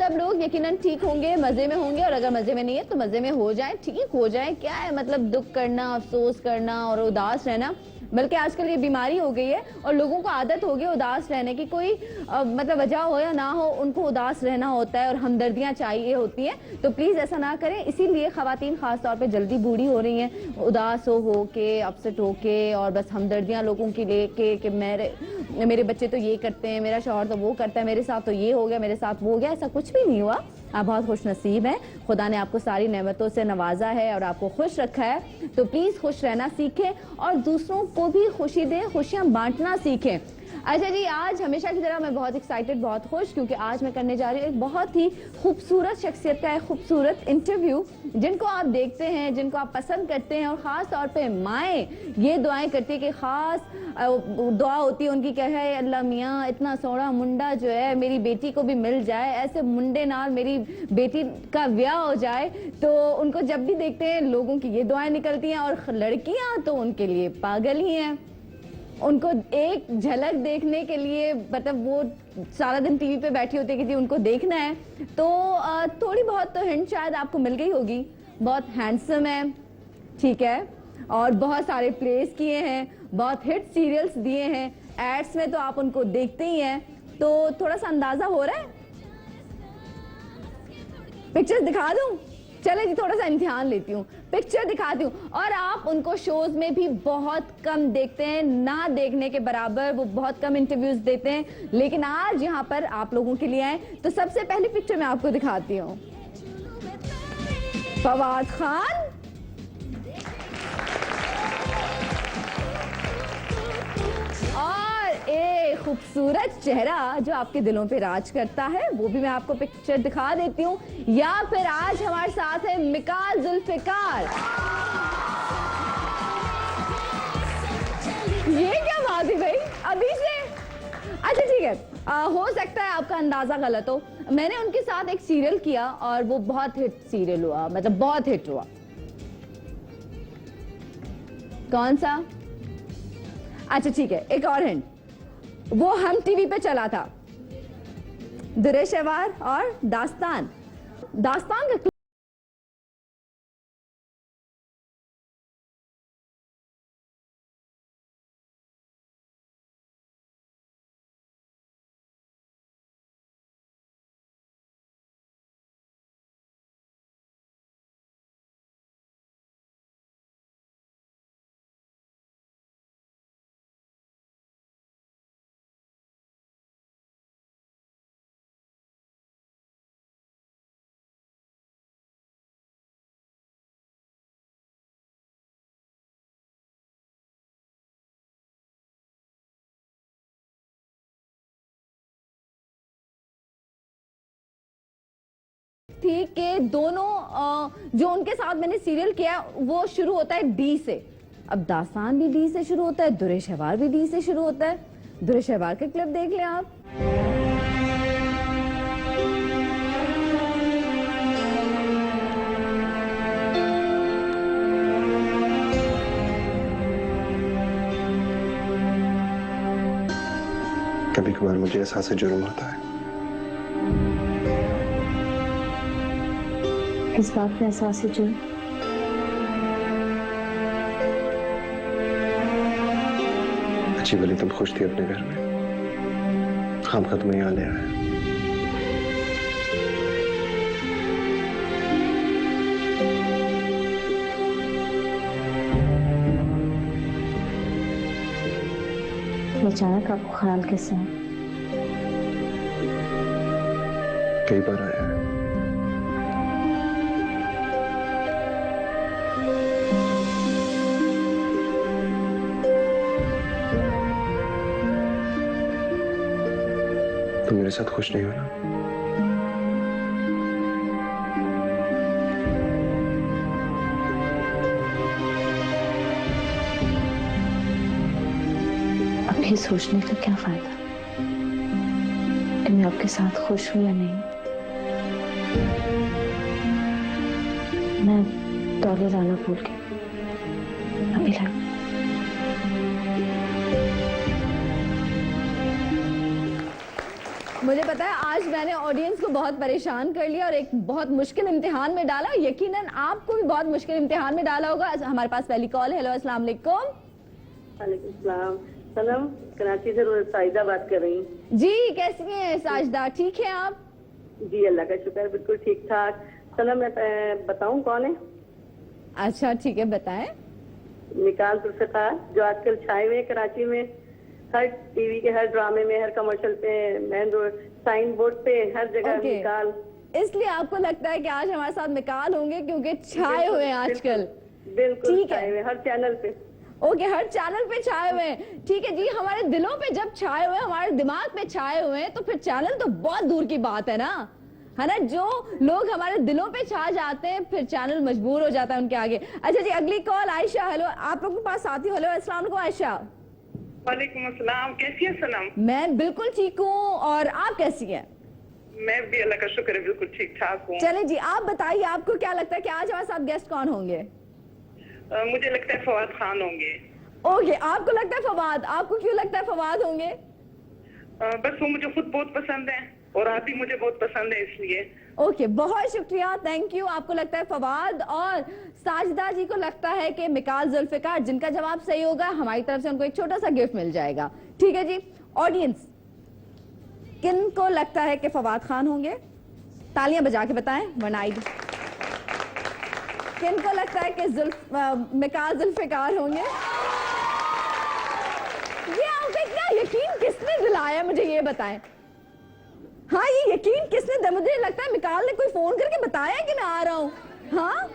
सब लोग यकीनन ठीक होंगे, मजे में होंगे, और अगर मजे में नहीं है तो मजे में हो जाए, ठीक हो जाए। क्या है मतलब दुख करना, अफसोस करना और उदास रहना, बल्कि आजकल ये बीमारी हो गई है और लोगों को आदत हो गई उदास रहने की। कोई मतलब वजह हो या ना हो, उनको उदास रहना होता है और हमदर्दियां चाहिए होती हैं। तो प्लीज ऐसा ना करें। इसीलिए खवातीन खास तौर पे जल्दी बूढ़ी हो रही हैं, उदास हो के, अपसेट हो के, और बस हमदर्दियां लोगों की लेके कि मेरे बच्चे तो ये करते हैं, मेरा शौहर तो वो करता है, मेरे साथ तो ये हो गया, मेरे साथ वो हो गया। ऐसा कुछ भी नहीं हुआ। आप बहुत खुश नसीब हैं, खुदा ने आपको सारी नेमतों से नवाजा है और आपको खुश रखा है। तो प्लीज खुश रहना सीखें और दूसरों को भी खुशी दें, खुशियां बांटना सीखें। अच्छा जी, आज हमेशा की तरह मैं बहुत एक्साइटेड, बहुत खुश, क्योंकि आज मैं करने जा रही हूँ एक बहुत ही खूबसूरत शख्सियत का एक खूबसूरत इंटरव्यू। जिनको आप देखते हैं, जिनको आप पसंद करते हैं, और ख़ास तौर पे माएँ ये दुआएं करती है कि ख़ास दुआ होती है उनकी, क्या है, अल्लाह मियाँ इतना सोहना मुंडा जो है मेरी बेटी को भी मिल जाए, ऐसे मुंडे नाल मेरी बेटी का ब्याह हो जाए। तो उनको जब भी देखते हैं लोगों की ये दुआएं निकलती हैं, और लड़कियाँ तो उनके लिए पागल ही हैं। उनको एक झलक देखने के लिए, मतलब वो सारा दिन टीवी पे बैठी होती है कि जी उनको देखना है। तो थोड़ी बहुत तो हिंट शायद आपको मिल गई होगी। बहुत हैंडसम है, ठीक है, और बहुत सारे प्लेस किए हैं, बहुत हिट सीरियल्स दिए हैं, एड्स में तो आप उनको देखते ही हैं। तो थोड़ा सा अंदाजा हो रहा है? पिक्चर्स दिखा दूं? चले जी, थोड़ा सा इम्तिहान लेती हूँ, पिक्चर दिखाती हूँ। और आप उनको शोज में भी बहुत कम देखते हैं, ना देखने के बराबर। वो बहुत कम इंटरव्यूज देते हैं, लेकिन आज यहाँ पर आप लोगों के लिए आए। तो सबसे पहली पिक्चर मैं आपको दिखाती हूँ, फवाद खान और एक खूबसूरत चेहरा जो आपके दिलों पे राज करता है, वो भी मैं आपको पिक्चर दिखा देती हूँ। या फिर आज हमारे साथ है मिका जुल्फिकार। ये क्या बात है भाई, अभी से? अच्छा ठीक है, हो सकता है आपका अंदाजा गलत हो। मैंने उनके साथ एक सीरियल किया और वो बहुत हिट सीरियल हुआ, मतलब बहुत हिट हुआ। कौन सा? अच्छा ठीक है, एक और हिंट, वो हम टीवी पे चला था, दुरेशवार और दास्तान। दास्तान का थी कि दोनों जो उनके साथ मैंने सीरियल किया वो शुरू होता है डी से। अब दास्तान भी डी से शुरू होता है, दुरेशवार भी डी से शुरू होता है। दुरेशवार के क्लिप देख लें आप। कभी कभार मुझे एहसास जुर्म होता है। इस बात में एहसास जुर्म? अच्छी भली तुम खुश थी अपने घर में, खामखा तुम्हें यहाँ ले आया। अचानक आपको ख्याल कैसे है? कई बार आया है। तुम मेरे साथ खुश नहीं हो ना? ये सोचने का क्या फायदा कि मैं आपके साथ खुश हूं या नहीं। मैं दौलत आना भूल गई। अभी लाइक मुझे पता है आज मैंने ऑडियंस को बहुत परेशान कर लिया और एक बहुत मुश्किल इम्तिहान में डाला। यकीनन आपको भी बहुत मुश्किल इम्तिहान में डाला होगा। हमारे पास पहली कॉल है। हेलो, अस्सलाम वालेकुम। वालेकुम सलाम। सलाम, कराची से साजिदा बात कर रही हूँ। जी, कैसी हैं साजिदा? ठीक है आप? जी अल्लाह का शुक्र, बिल्कुल ठीक ठाक। सलाम, मैं बताऊँ कौन है? अच्छा ठीक है, बताएं। निकाल जुल्फ़िकार, जो आजकल छाए हुए हैं कराची में, हर टीवी के हर ड्रामे में, हर कमर्शियल पे, मेन रोड, साइन बोर्ड पे, हर जगह ओके। निकाल। इसलिए आपको लगता है कि आज हमारे साथ निकाल होंगे क्योंकि छाए हुए हैं आजकल? बिल्कुल ठीक है। छाए हुए हर चैनल पे। ओके, हर चैनल पे छाए हुए हैं। ठीक है जी, हमारे दिलों पे जब छाए हुए हैं, हमारे दिमाग पे छाए हुए हैं, तो फिर चैनल तो बहुत दूर की बात है ना, है ना। जो लोग हमारे दिलों पे छा जाते हैं फिर चैनल मजबूर हो जाता है उनके आगे। अच्छा जी, अगली कॉल आयशा। हेलो, आप लोगों के पास साथी। हेलो, अस्सलाम वालेकुम आयशा। वालेकुम अस्सलाम, कैसी है सनम? मैं बिल्कुल ठीक हूँ, और आप कैसी हैं? मैं भी अल्लाह का शुक्र है बिल्कुल ठीक ठाक हूँ। चले जी, आप बताइए आपको क्या लगता है कि आज हमारे साथ गेस्ट कौन होंगे? मुझे लगता है फवाद खान होंगे। ओके, आपको लगता है फवाद? आपको क्यों लगता है फवाद होंगे? बस वो मुझे खुद बहुत पसंद है और आप भी मुझे बहुत पसंद है, इसलिए। ओके, बहुत शुक्रिया, थैंक यू। आपको लगता है फवाद, और साजिदा जी को लगता है कि मिकाल जुल्फिकार। जिनका जवाब सही होगा हमारी तरफ से उनको एक छोटा सा गिफ्ट मिल जाएगा। ठीक है जी, ऑडियंस किन को लगता है कि फवाद खान होंगे? तालियां बजा के बताएं। वनाइड। किन को लगता है कि मिकाल जुल्फिकार होंगे? ये आपको इतना यकीन किसने दिलाया, मुझे ये बताएं। हाँ, ये यकीन किसने दिया? मुझे लगता है मिकाल ने कोई फोन करके बताया कि मैं आ रहा हूँ। हाँ,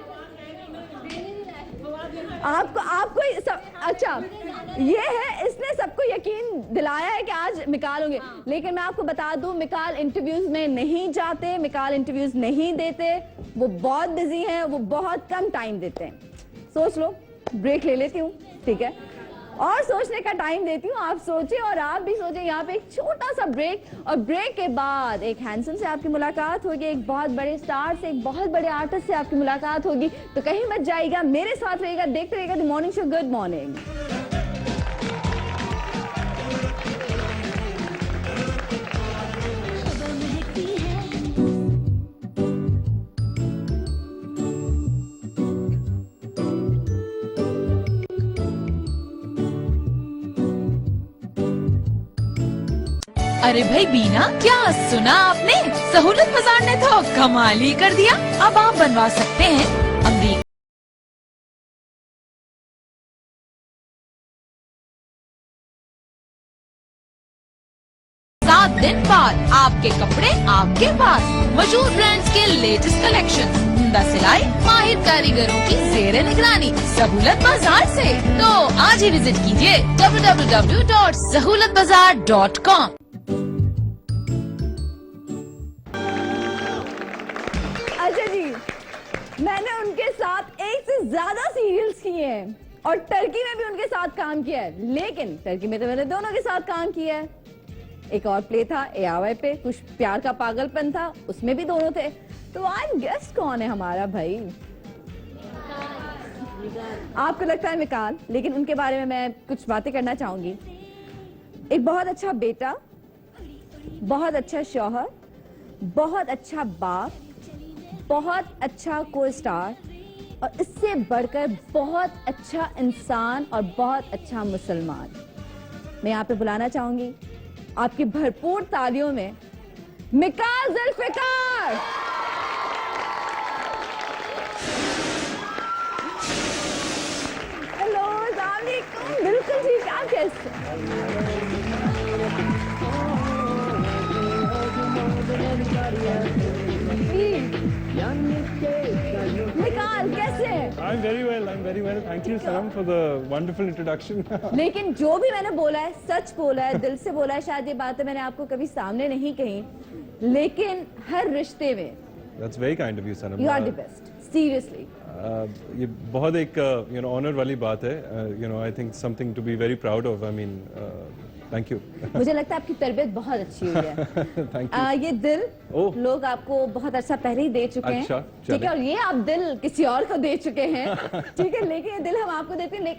आपको अच्छा, ये है, इसने सबको यकीन दिलाया है कि आज मिकाल होंगे। लेकिन मैं आपको बता दूं, मिकाल इंटरव्यूज में नहीं जाते, मिकाल इंटरव्यूज नहीं देते, वो बहुत बिजी हैं, वो बहुत कम टाइम देते हैं। सोच लो, ब्रेक ले लेती हूँ, ठीक है, और सोचने का टाइम देती हूँ। आप सोचें और आप भी सोचें। यहाँ पे एक छोटा सा ब्रेक, और ब्रेक के बाद एक हैंडसम से आपकी मुलाकात होगी, एक बहुत बड़े स्टार से, एक बहुत बड़े आर्टिस्ट से आपकी मुलाकात होगी। तो कहीं मत जाइएगा, मेरे साथ रहिएगा, देखते रहिएगा the morning show. Good morning. अरे भाई बीना, क्या सुना आपने? सहूलत बाजार ने तो कमाल ही कर दिया। अब आप बनवा सकते हैं अमरीका 7 दिन बाद आपके कपड़े आपके पास। मशहूर ब्रांड्स के लेटेस्ट कलेक्शन, उम्दा सिलाई, माहिर कारीगरों की ज़ेरे निगरानी, सहूलत बाजार से। तो आज ही विजिट कीजिए www.सहूलतबाजार.com। अच्छा जी, मैंने उनके साथ एक से ज्यादा सीरियल्स किए हैं और टर्की में भी उनके साथ काम किया है। लेकिन टर्की में तो मैंने दोनों के साथ काम किया है। एक और प्ले था ARY पे, कुछ प्यार का पागलपन था, उसमें भी दोनों थे। तो आज गेस्ट कौन है हमारा भाई? आपको लगता है मिकाल, लेकिन उनके बारे में मैं कुछ बातें करना चाहूंगी। एक बहुत अच्छा बेटा, बहुत अच्छा शौहर, बहुत अच्छा बाप, बहुत अच्छा को स्टार, और इससे बढ़कर बहुत अच्छा इंसान और बहुत अच्छा मुसलमान। मैं यहाँ पे बुलाना चाहूंगी आपकी भरपूर तालियों में मिकाल जुल्फिकार। हेलो, अस्सलाम वालेकुम। बिल्कुल ठीक, आप कैसे? मिकाल कैसे हैं? I'm very well. Thank you, Sanam, for the wonderful introduction. लेकिन जो भी मैंने बोला है सच बोला है, दिल से बोला है। शायद ये बातें मैंने आपको कभी सामने नहीं कही, लेकिन हर रिश्ते में That's very kind of you, Sanam. You are the best, seriously. ये बहुत एक ऑनर वाली बात है. I think something to be very proud of. I mean, thank you. मुझे लगता है आपकी तरबियत बहुत अच्छी हुई है। Thank you. ये दिल ओह। लोग आपको बहुत अच्छा पहले ही दे चुके हैं, अच्छा, ठीक चलें। है, और ये आप दिल किसी और को दे चुके हैं, ठीक है, लेकिन ये दिल हम आपको देते हैं।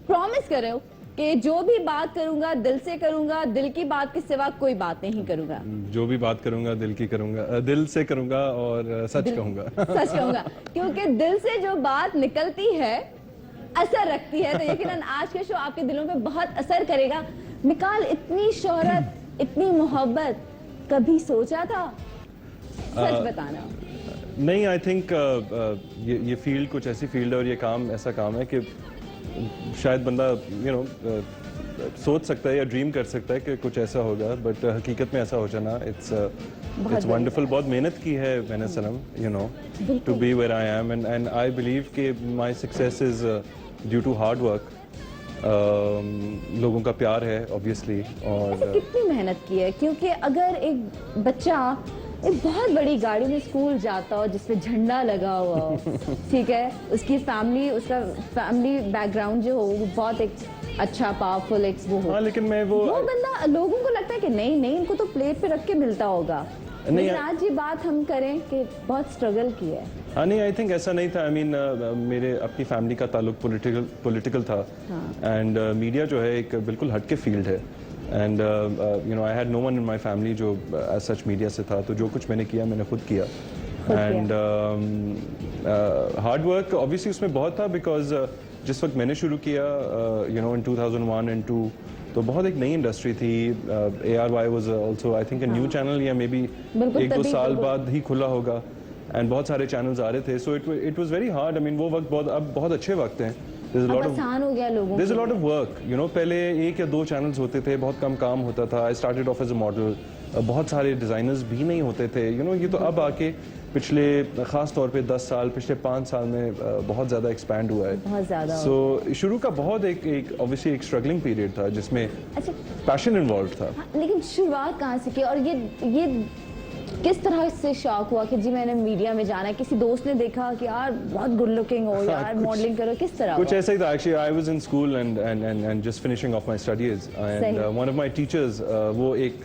प्रॉमिस कर रहे हो कि जो भी बात करूंगा दिल से करूंगा, दिल की बात के सिवा कोई बात नहीं करूंगा। जो भी बात करूंगा दिल की करूंगा, दिल से करूंगा और सच कहूंगा। सच कहूंगा, क्योंकि दिल से जो बात निकलती है असर रखती है। तो यकीनन आज का शो आपके दिलों पे बहुत असर करेगा। मिकाल, इतनी शोहरत, इतनी मोहब्बत कभी सोचा था? सच बताना। नहीं, आई थिंक ये फील्ड कुछ ऐसी फील्ड है और ये काम ऐसा काम है कि शायद बंदा सोच सकता है या ड्रीम कर सकता है कि कुछ ऐसा होगा, बट हकीकत में ऐसा हो जाना इट्स वंडरफुल। बहुत मेहनत की है मैंने Sanam to be where I am, and I believe कि my success is due to hard work. लोगों का प्यार है ऑब्वियसली। और कितनी मेहनत की है, क्योंकि अगर एक बच्चा एक बहुत बड़ी गाड़ी में स्कूल जाता हो जिसपे झंडा लगा हुआ हो, ठीक है, उसकी फैमिली, उसका फैमिली बैकग्राउंड जो हो वो बहुत एक अच्छा पावरफुल एक वो हो, हाँ, लेकिन मैं वो बंदा, लोगों को लगता है कि नहीं नहीं इनको तो प्लेट पे रख के मिलता होगा। लेकिन आज ये बात हम करें कि बहुत स्ट्रगल की है। हाँ, नहीं, आई थिंक ऐसा नहीं था। आई मीन मेरे अपनी फैमिली का ताल्लुक पॉलिटिकल था, एंड मीडिया जो है एक बिल्कुल हटके फील्ड है, and I had no one in my family जो एज सच मीडिया से था। तो जो कुछ मैंने किया मैंने खुद किया, एंड हार्ड वर्क ऑब्वियसली उसमें बहुत था, बिकॉज जिस वक्त मैंने शुरू किया इन 2001 एंड 2, तो बहुत एक नई इंडस्ट्री थी। ARY was also I think a new channel, या मे बी 1-2 साल बाद ही खुला होगा, एंड बहुत सारे चैनल्स आ रहे थे। So it was very hard. I mean वो वक्त अब बहुत अच्छे वक्त हैं। आसान हो गया लोगों There's a lot of work, पहले 1 या 2 चैनल्स होते थे, बहुत कम काम होता था। I started off as a model, बहुत सारे डिजाइनर्स भी नहीं होते थे। ये तो अब आके पिछले खास तौर पे 10 साल, पिछले 5 साल में बहुत ज्यादा एक्सपैंड हुआ है, बहुत ज्यादा। सो शुरू का बहुत एक ऑब्वियसली एक स्ट्रगलिंग पीरियड था जिसमें पैशन इन्वॉल्व था। लेकिन शुरुआत कहाँ से की, और ये किस तरह से शौक हुआ कि जी मैंने मीडिया में जाना है? किसी दोस्त ने देखा कि यार बहुत गुड लुकिंग हो, यार मॉडलिंग करो, किस तरह? कुछ ऐसा ही था actually. I was in school and just finishing off my studies, and one of my teachers वो एक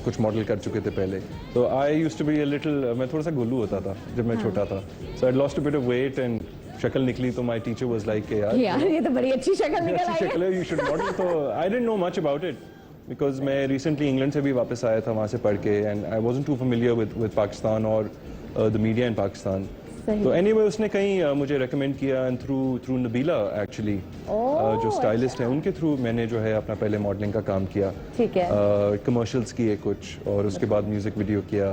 कुछ मॉडल कर चुके थे पहले। तो I used to be a little, मैं थोड़ा सा गुल्लू होता था जब मैं छोटा था। So I lost a bit of weight and शक्ल निकली, तो माय टीचर वाज लाइक यार ये तो बड़ी अच्छी शक्ल निकल आई शक्ल है, यू शुड मॉडल। तो I didn't know much about it, because मैं रिसेंटली इंग्लैंड से भी वापस आया था वहाँ से पढ़ के, and I wasn't too familiar with Pakistan और द मीडिया इन पाकिस्तान। तो एनीवे उसने कहीं मुझे रेकमेंड किया, एंड थ्रू नबीला एक्चुअली जो स्टाइलिस्ट हैं, उनके थ्रू मैंने जो है अपना पहले मॉडलिंग का काम किया। ठीक है। कमर्शियल्स किए कुछ, और उसके बाद म्यूजिक वीडियो किया,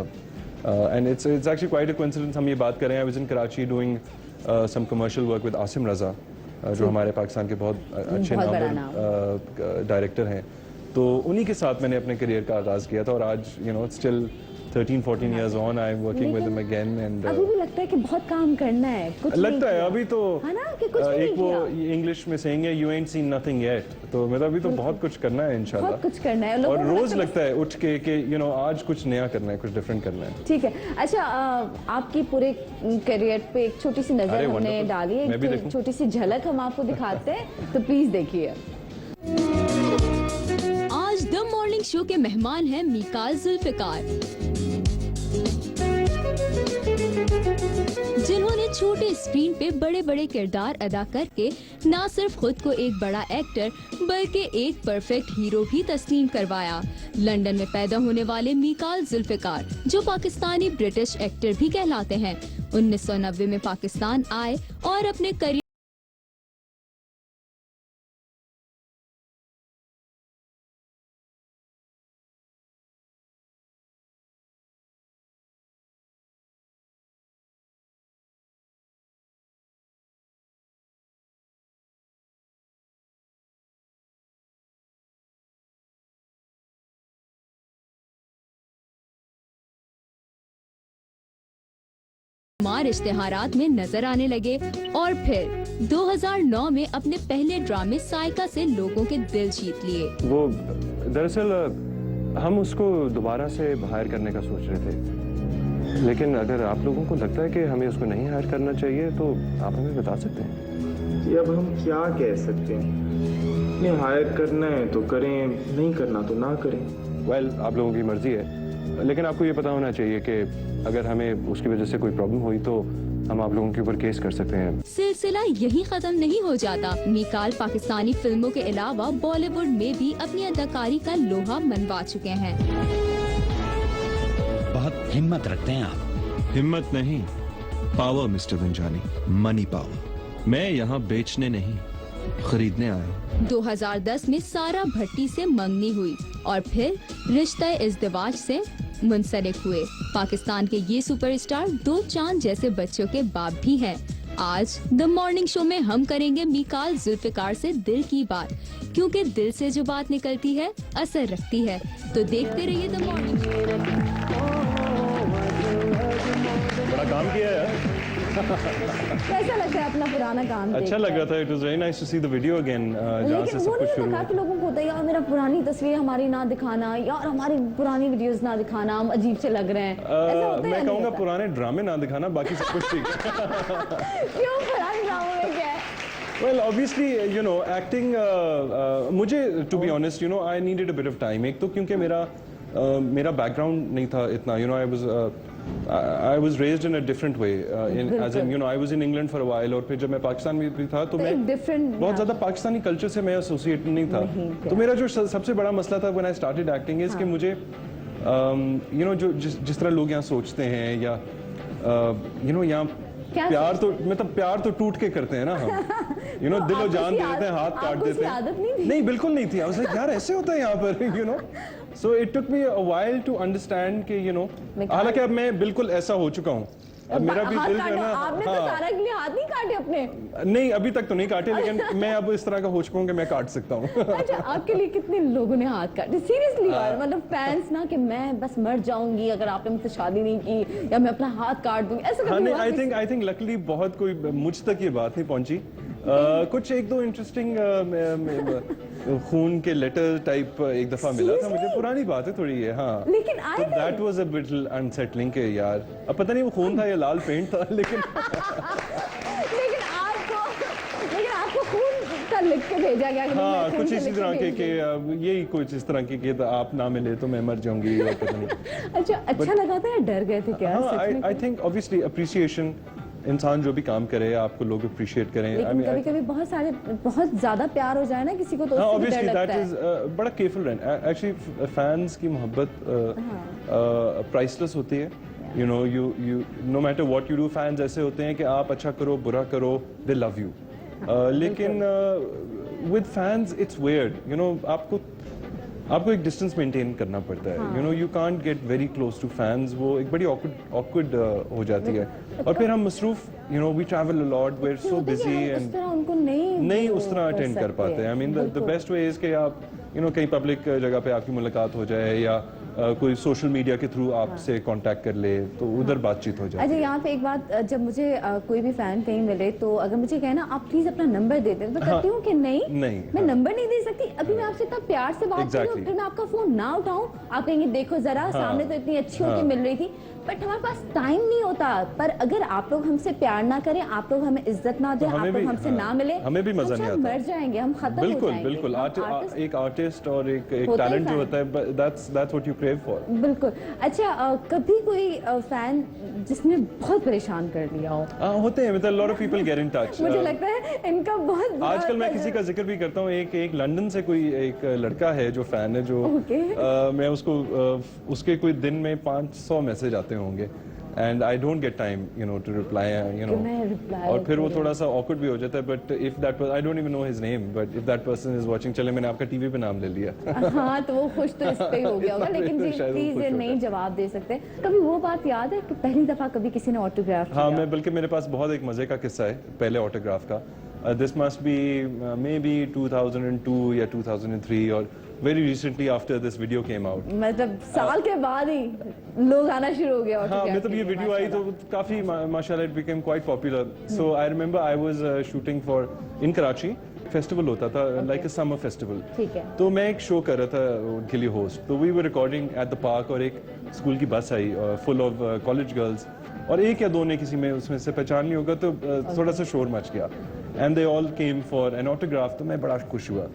and it's actually quite a coincidence हम ये बात कर रहे हैं। I was in Karachi doing some commercial work with Asim Raza, जो हमारे पाकिस्तान के बहुत अच्छे नाम डायरेक्टर हैं। तो उन्हीं के साथ मैंने अपने करियर का आगाज़ किया था, और आज still 13-14 years on I am working with them again, and अभी भी लगता है कि बहुत काम करना है, कुछ लगता है अभी तो है ना कि कुछ नहीं एक वो इंग्लिश में saying है you ain't seen nothing yet, तो मेरा अभी तो बहुत कुछ करना है इंशाल्लाह, बहुत कुछ करना है। और रोज लगता है उठ के कि आज कुछ नया करना है, कुछ डिफरेंट करना है। ठीक है। अच्छा, आपकी पूरे करियर पे एक छोटी सी नजर हमने डाली है, एक छोटी सी झलक हम आपको दिखाते हैं, तो प्लीज देखिए। आज द मॉर्निंग शो के मेहमान हैं मिकाल जुल्फिकार, जिन्होंने छोटे स्क्रीन पे बड़े बड़े किरदार अदा करके न सिर्फ खुद को एक बड़ा एक्टर बल्कि एक परफेक्ट हीरो भी तस्लीम करवाया। लंदन में पैदा होने वाले मिकाल जुल्फिकार, जो पाकिस्तानी ब्रिटिश एक्टर भी कहलाते हैं, 1990 में पाकिस्तान आए और अपने करियर इश्तेहारात में नजर आने लगे और फिर 2009 में अपने पहले ड्रामे साइका से लोगों के दिल जीत लिए। वो दरअसल हम उसको दोबारा से हायर करने का सोच रहे थे, लेकिन अगर आप लोगों को लगता है कि हमें उसको नहीं हायर करना चाहिए तो आप हमें बता सकते हैं। जी अब हम क्या कह सकते हैं, नहीं हायर करना है तो करें, नहीं करना तो ना करें। वेल, आप लोगों की मर्जी है। लेकिन आपको ये पता होना चाहिए कि अगर हमें उसकी वजह से कोई प्रॉब्लम हुई तो हम आप लोगों के ऊपर केस कर सकते हैं। सिलसिला यही खत्म नहीं हो जाता। मीकाल पाकिस्तानी फिल्मों के अलावा बॉलीवुड में भी अपनी अदाकारी का लोहा मनवा चुके हैं। बहुत हिम्मत रखते हैं आप। हिम्मत नहीं, पावर मिस्टर बंजानी, मनी पावर। मैं यहाँ बेचने नहीं, खरीदने आया। 2010 में सारा भट्टी से मंगनी हुई और फिर रिश्ता इज़्दिवाज से मुंसलिक हुए। पाकिस्तान के ये सुपरस्टार 2 चांद जैसे बच्चों के बाप भी हैं। आज द मॉर्निंग शो में हम करेंगे मीकाल जुल्फिकार से दिल की बात, क्योंकि दिल से जो बात निकलती है असर रखती है। तो देखते रहिए द मॉर्निंग शो। बड़ा काम किया है। कैसा लगता है अपना पुराना काम अच्छा लग रहा था। It was very nice to see the video again, जहाँ से लेकिन सब वो कुछ नहीं शुरू लगा हुआ। कि लोगों को होता है यार मेरा पुरानी तस्वीर हमारी ना दिखाना, यार हमारी पुरानी वीडियोस ना दिखाना, हम अजीब से लग रहे हैं। ऐसा होता है या मैं नहीं कहूँगा होता? पुराने ड्रामे ना दिखाना, बाकी सब कुछ ठीक है। क्यों पुराने ड्रामों में क्या है? Well, obviously, you know, acting. मुझे, to be honest, you know, I needed a bit of time. एक तो क्योंकि मेरा background नहीं था इतना, you know, I was raised in a different way. As in, you know, I was in England for a while, और फिर जब मैं पाकिस्तान में भी था तो मैं बहुत ज़्यादा पाकिस्तानी कल्चर से मैं एसोसिएट नहीं था। तो मेरा जो सबसे बड़ा मसला था when I started acting is कि मुझे, you know, जो जिस तरह लोग यहाँ सोचते हैं या, you know, यहाँ प्यार तो टूट के करते हैं ना हम। You know, दिलो जान दे देते हैं, हाथ काट देते हैं। नहीं, बिल्कुल नहीं थी। I was like, यार ऐसे होता है यहाँ पर, you know. So it took me a while to understand कि, you know, हालांकि अब मैं बिल्कुल ऐसा हो चुका हूँ। अब मेरा भी दिल जो है ना, आपने तो सारा के लिए हाथ नहीं काटे अपने? नहीं, अभी तक तो नहीं काटे, लेकिन मैं अब इस तरह का हो चुका हूँ कि मैं काट सकता हूँ। अच्छा, आपके लिए कितने लोगों ने हाथ काटे? सीरियसली यार, मतलब फैंस ना कि मैं बस मर जाऊंगी अगर आपने मुझसे शादी नहीं की, या मैं अपना हाथ काट दूंगी, ऐसा कभी नहीं, हुआ? आई थिंक लकीली बहुत कोई मुझ तक ये बात नहीं पहुंची। कुछ एक दो इंटरेस्टिंग खून के लेटर टाइप एक दफा मिला था मुझे। पुरानी बात है थोड़ी ये, हाँ। लेकिन तो that was a bit unsettling के यार, अब पता नहीं वो खून था या लाल पेंट था, लेकिन लेकिन आपको खून का लिख के भेजा गया कि मैं हाँ, खून कुछ से इसी लिख के तरह के भेज दूँ। यही कुछ इस तरह के कि आप ना मिले तो मैं मर जाऊंगी, और पता नहीं। अच्छा लगा था या डर गए थे क्या? हाँ, आई थिंक ऑब्वियसली अप्रिसिएशन, इंसान जो भी काम करे आपको लोग अप्रिशिएट करें। लेकिन कभी-कभी बहुत ज्यादा प्यार हो जाए ना किसी को तो उससे भी डर लगता है। बड़ा केयरफुल रहना। एक्चुअली फैंस की मोहब्बत प्राइसलेस होती है। You know, you no matter what you do, fans ऐसे होते हैं कि आप अच्छा करो बुरा करो, दे लव यू। लेकिन with fans it's weird, you know, आपको एक डिस्टेंस मेंटेन करना पड़ता है। You know, you can't get very close to fans, वो एक बड़ी ऑकवर्ड हो जाती है। और फिर हम मसरूफ, you know, we travel a lot, we are so busy and उनको नहीं उस तरह अटेंड कर पाते हैं। I mean the best way is कि आप, यू नो, कहीं पब्लिक जगह पे आपकी मुलाकात हो जाए, या कोई सोशल मीडिया के थ्रू आपसे कांटेक्ट कर ले, तो उधर बातचीत हो जाए। अच्छा, यहाँ पे एक बात, जब मुझे कोई भी फैन कहीं मिले तो अगर मुझे कहे ना आप प्लीज अपना नंबर दे दें, तो कहती हूँ कि नहीं, मैं नंबर नहीं दे सकती। अभी मैं आपसे इतना प्यार से बात कर रही हूँ, फिर मैं आपका फोन ना उठाऊं, आप कहेंगे देखो जरा सामने तो इतनी अच्छी होके मिल रही थी, बट हमारे पास टाइम नहीं होता। पर अगर आप लोग हमसे प्यार ना करें, आप लोग हमें इज्जत ना दें, आप लोग हमसे ना मिले, हमें भी मजा नहीं आता, मर जाएंगे, हम खत्म हो जाएंगे। बिल्कुल एक आर्टिस्ट और एक टैलेंट जो होता है, that's what you crave for. बिल्कुल। अच्छा, कभी कोई फैन जिसने बहुत परेशान कर लिया हो? होते हैं, मतलब lot of people get in touch. मुझे लगता है इनका बहुत आजकल मैं किसी का जिक्र भी करता हूँ, एक लंदन से कोई एक लड़का है जो फैन है, जो मैं उसको उसके कोई दिन में 500 मैसेज आते होंगे, and I don't get time, you know, to reply, you know, और फिर वो थोड़ा सा ऑकवर्ड भी हो जाता है। But if that, I don't even know his name, but if that person is watching, चले मैंने आपका टीवी पे नाम ले लिया। हाँ, तो वो खुश तो इस पे ही हो गया होगा, लेकिन प्लीज नहीं जवाब दे सकते। कभी वो बात याद है कि पहली दफा कभी किसी ने ऑटोग्राफ किया? हाँ, मैं बल्कि मेरे पास बहुत एक मजे का किस्सा है पहले ऑटोग्राफ का। This must be may be 2002 या 2003, और very recently after this video came out. मतलब साल के बाद ही लोग आना शुरू हो गए हाँ, मतलब ये वीडियो आई तो काफी माशाल्लाह it became quite popular. So I remember I was shooting for in Karachi. Festival होता था, लाइक अ समर फेस्टिवल। ठीक है। तो मैं एक शो कर रहा था उनके लिए होस्ट, तो we were recording at the park, और एक स्कूल की बस आई फुल ऑफ कॉलेज गर्ल्स, और एक या दो ने किसी में उसमें से पहचान नहीं होगा, तो थोड़ा सा शोर मच गया, and they all came for an autograph. तो मैं बड़ा खुश हुआ।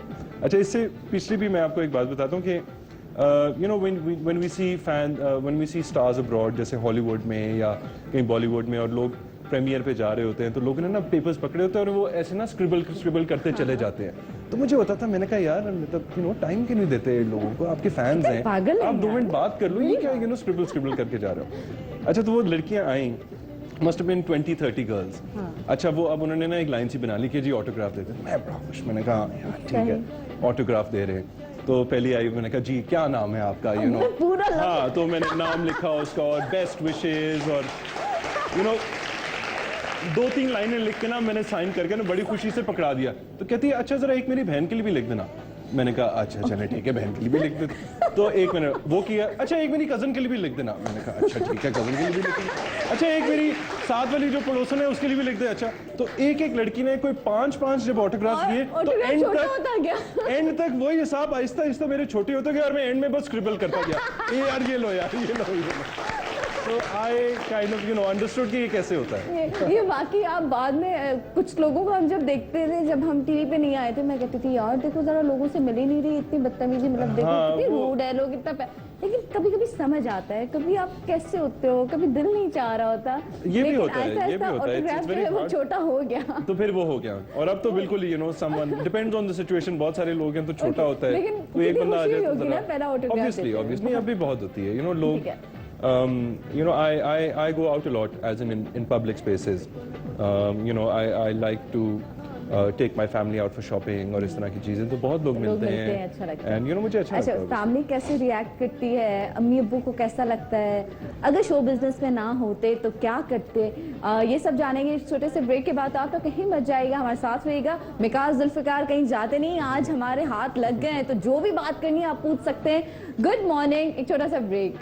अच्छा, इससे पिछली भी मैं आपको एक बात बताता हूँ कि you know when we see stars abroad जैसे हॉलीवुड में या कहीं बॉलीवुड में और लोग प्रीमियर पे जा रहे होते हैं तो लोगों ने ना पेपर्स पकड़े होते हैं और वो ऐसे ना स्क्रिबल करते चले जाते हैं। तो मुझे होता था, मैंने कहा यार मतलब यू नो टाइम क्यों नहीं देते लोगों को, आपके फैंस हैं, आप 2 मिनट बात कर लो, ये क्या यू नो स्क्रिबल करके जा रहे हो। अच्छा तो वो लड़कियां आई, मस्ट हैव बीन 20-30 गर्ल्स। अच्छा वो अब उन्होंने ना एक लाइन सी बना ली कि जी ऑटोग्राफ देते, मैं बड़ा खुश, मैंने कहा यार ठीक है ऑटोग्राफ दे रहे हैं। तो पहली आई, मैंने कहा जी क्या नाम है आपका, यू नो हाँ, तो मैंने नाम लिखा उसका और बेस्ट विशेज और यू नो 2-3 लाइनें लिख के ना मैंने साइन करके ना बड़ी खुशी से पकड़ा दिया। तो कहती है अच्छा जरा एक मेरी बहन के लिए भी लिख देना। मैंने कहा अच्छा चले ठीक है बहन के लिए भी लिख देते। तो एक मैंने वो किया, अच्छा एक मेरी कजन के लिए भी लिख देना। मैंने कहा अच्छा ठीक है कजन के लिए भी लिख देना। अच्छा एक मेरी साथ वाली जो पड़ोसन है उसके लिए भी लिख दे। अच्छा तो एक लड़की ने कोई 5 जब ऑटोग्राफ दिए तो एंड तक वही हिसाब आहिस्ता आहिस्ता मेरे छोटे होते गए और मैं एंड में बस स्क्रिबल करता गया, ये यार ये लो यार ये लो। So I kind of you know understood कि ये कैसे होता है। ये वाकई आप बाद में कुछ लोगों को हम जब देखते थे, जब हम टीवी पे नहीं आए थे, मैं कहती थी यार देखो जरा लोगों से मिल ही नहीं रही, इतनी बदतमीजी, मतलब देखो कितनी रूड है लोग, इतना लेकिन कभी कभी समझ आता है, कभी आप कैसे होते हो, कभी दिल नहीं चाह रहा होता। ये भी होता है, ये भी होता है, ऑटोग्राफ जो है वो छोटा हो गया, तो फिर वो हो गया और अब तो बिल्कुल you know someone depends on the situation, बहुत सारे लोग हैं तो छोटा होता है, तो एक बंदा आ जाए तो ऑब्वियसली अभी बहुत होती है, यू नो लोग you know I go out a lot as in public spaces, you know I like to take my family out for shopping और इस तरह की चीजें, तो बहुत लोग मिलते हैं, अच्छा लगता है। and you know मुझे अच्छा लगता है। फैमिली कैसे रिएक्ट करती है, अम्मी अब्बू को कैसा लगता है, अगर शो बिजनेस में ना होते तो क्या करते, ये सब जानेंगे छोटे से ब्रेक के बाद। आप तो कहीं मत जाएगा, हमारे साथ रहिएगा। मिकास जुल्फिकार कहीं जाते नहीं, आज हमारे हाथ लग गए हैं, तो जो भी बात करनी है आप पूछ सकते हैं। गुड मॉर्निंग, एक छोटा सा ब्रेक।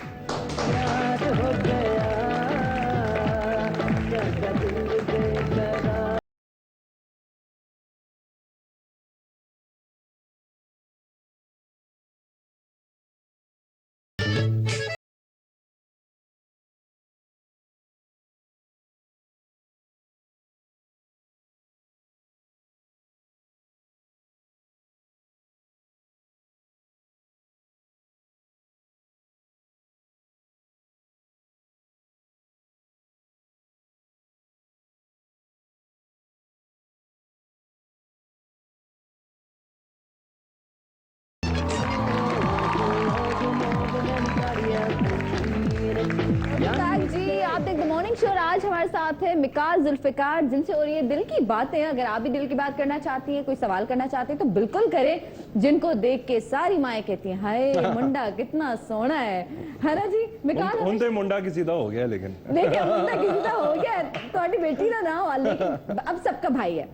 जी आप देख द मॉर्निंग शो, आज हमारे साथ है मिकास जुल्फिकार, जिनसे हो रही है दिल की बातें। अगर आप भी दिल की बात करना चाहती हैं, कोई सवाल करना चाहते हैं तो बिल्कुल करें, जिनको देख के सारी माएँ कहती हैं हाय मुंडा कितना सोना है ना जी। मिकास मुंडा किसी दा हो गया, लेकिन मुंडा किसी दा हो गया, थोड़ी बेटी का नाम वाले अब सबका भाई है।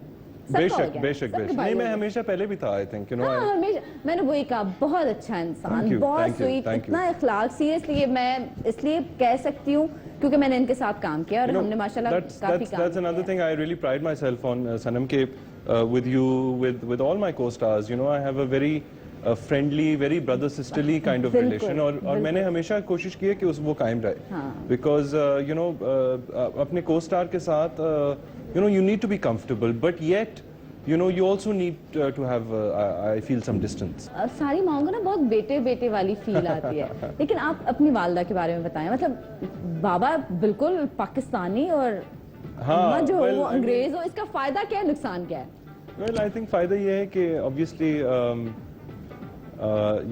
बेशक नहीं, मैं हमेशा पहले भी था, आई थिंक यू नो हमेशा मैंने वही कहा, बहुत अच्छा इंसान, बहुत स्वीट, इतना इखलाक। सीरियसली मैं इसलिए कह सकती हूँ क्योंकि मैंने इनके साथ काम किया और हमने माशाल्लाह काफी काम किया। That's another thing I really pride myself on, Sanam, के with you, with all my co-stars, you know I have a very friendly, very brother sisterly kind of relation, और मैंने हमेशा कोशिश की है कि वो कायम रहे, because you know अपने co-star के साथ you know you need to be comfortable, but yet you know you also need to have I feel some distance. सारी माओं को ना बहुत बेटे बेटे वाली फील आती है, लेकिन आप अपनी वालदा के बारे में बताएं, मतलब बाबा बिल्कुल पाकिस्तानी और अम्मा जो वो अंग्रेज हो, इसका फायदा क्या है, नुकसान क्या है? Well, I think फायदा ये है कि obviously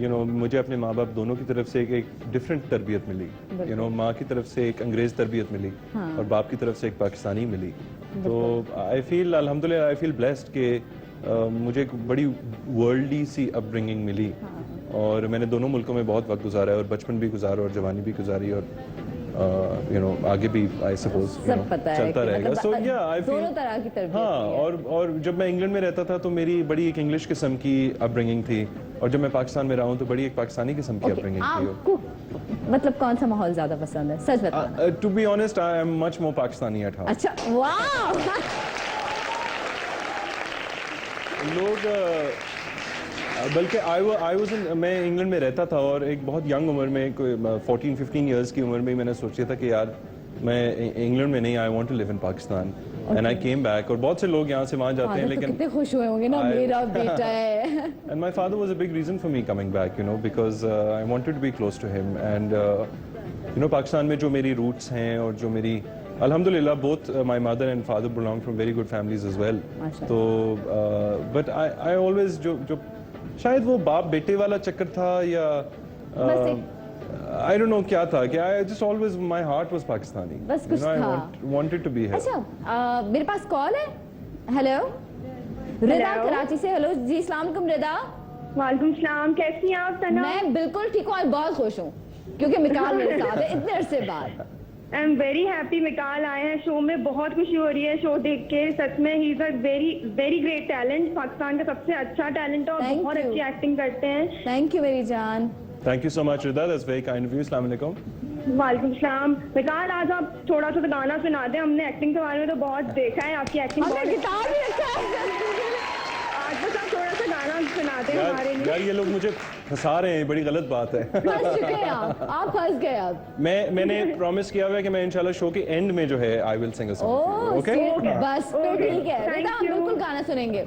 you know मुझे अपने माँ बाप दोनों की तरफ से एक डिफरेंट तरबियत मिली, you know माँ की तरफ से एक अंग्रेज तरबियत मिली और बाप की तरफ से एक पाकिस्तानी मिली, तो आई फील अल्हम्दुलिल्लाह आई फील ब्लेस्ड कि मुझे एक बड़ी वर्ल्डली सी अपब्रिंगिंग मिली और मैंने दोनों मुल्कों में बहुत वक्त गुजारा है और बचपन भी गुजारा और जवानी भी गुजारी और you know आगे भी आई सपोज चलता रहेगा। सो या आई फील दोनों तरह की तरबियत। हाँ, और जब मैं इंग्लैंड में रहता था तो मेरी बड़ी एक इंग्लिश किस्म की अपब्रिंगिंग थी और जब मैं पाकिस्तान में रहा हूँ तो बड़ी एक पाकिस्तानी किस्म की अपब्रिंगिंग थी। आपको मतलब कौन सा माहौल ज्यादा पसंद है, सच बताना? To be honest I am much more Pakistani at house. अच्छा, वाह। लोग बल्कि मैं इंग्लैंड में रहता था और एक बहुत यंग उम्र में, 14-15 इयर्स की उम्र में मैंने सोचा था कि यार मैं इंग्लैंड में नहीं, I want to live in Pakistan. And I came back. और बहुत से लोग यहाँ से वहाँ जाते हैं, फादर तो लेकिन कितने खुश हुए होंगे ना, मेरा बेटा है। and my father was a big reason for me coming back, you know, because I wanted to be close to him. And you know, Pakistan में जो मेरी roots हैं और जो मेरी Alhamdulillah, both my mother and father belong from very good families as well. तो but I always जो शायद वो बाप बेटे वाला चक्कर था या I don't know क्या था कि I just always my heart was Pakistani. बस कुछ you know, था। I wanted to be here. अच्छा, मेरे पास कॉल है। हेलो, रिदा कराची से। हेलो जी, अस्सलाम वालेकुम रिदा। वालेकुम सलाम, कैसी हैं आप सना? मैं बिल्कुल ठीक हूँ और बहुत खुश हूँ क्योंकि मिकाल मेरे साथ है इतने अरसे बाद। I am very happy Mikaal आए हैं शो में, बहुत खुशी हो रही है शो देख के। सच में he is a very very great talent, Pakistan का सबसे अच्छा टैलेंट है और Thank बहुत you. अच्छी एक्टिंग करते हैं। थैंक यू मेरी जान। Thank you so much, Rida. That's very kind of you. Assalamu alaikum. वालेकुम सलाम। मिकाल, आज आप थोड़ा सा गाना सुना दें। हमने एक्टिंग के बारे में तो बहुत देखा है, आपकी एक्टिंग हमने बहुत गिटार भी रखा है। आज बस आप थोड़ा सा गाना सुना दें हमारे यार लिए। ये लोग मुझे फंसा रहे हैं, बड़ी गलत बात है। फंस चुके हैं आप फंस गए अब। मैंने प्रॉमिस किया हुआ है कि मैं इंशाल्लाह शो के एंड में जो है I will sing a song. Okay, बस फिर ठीक है Thank रिदा, हम you. बिल्कुल गाना सुनेंगे।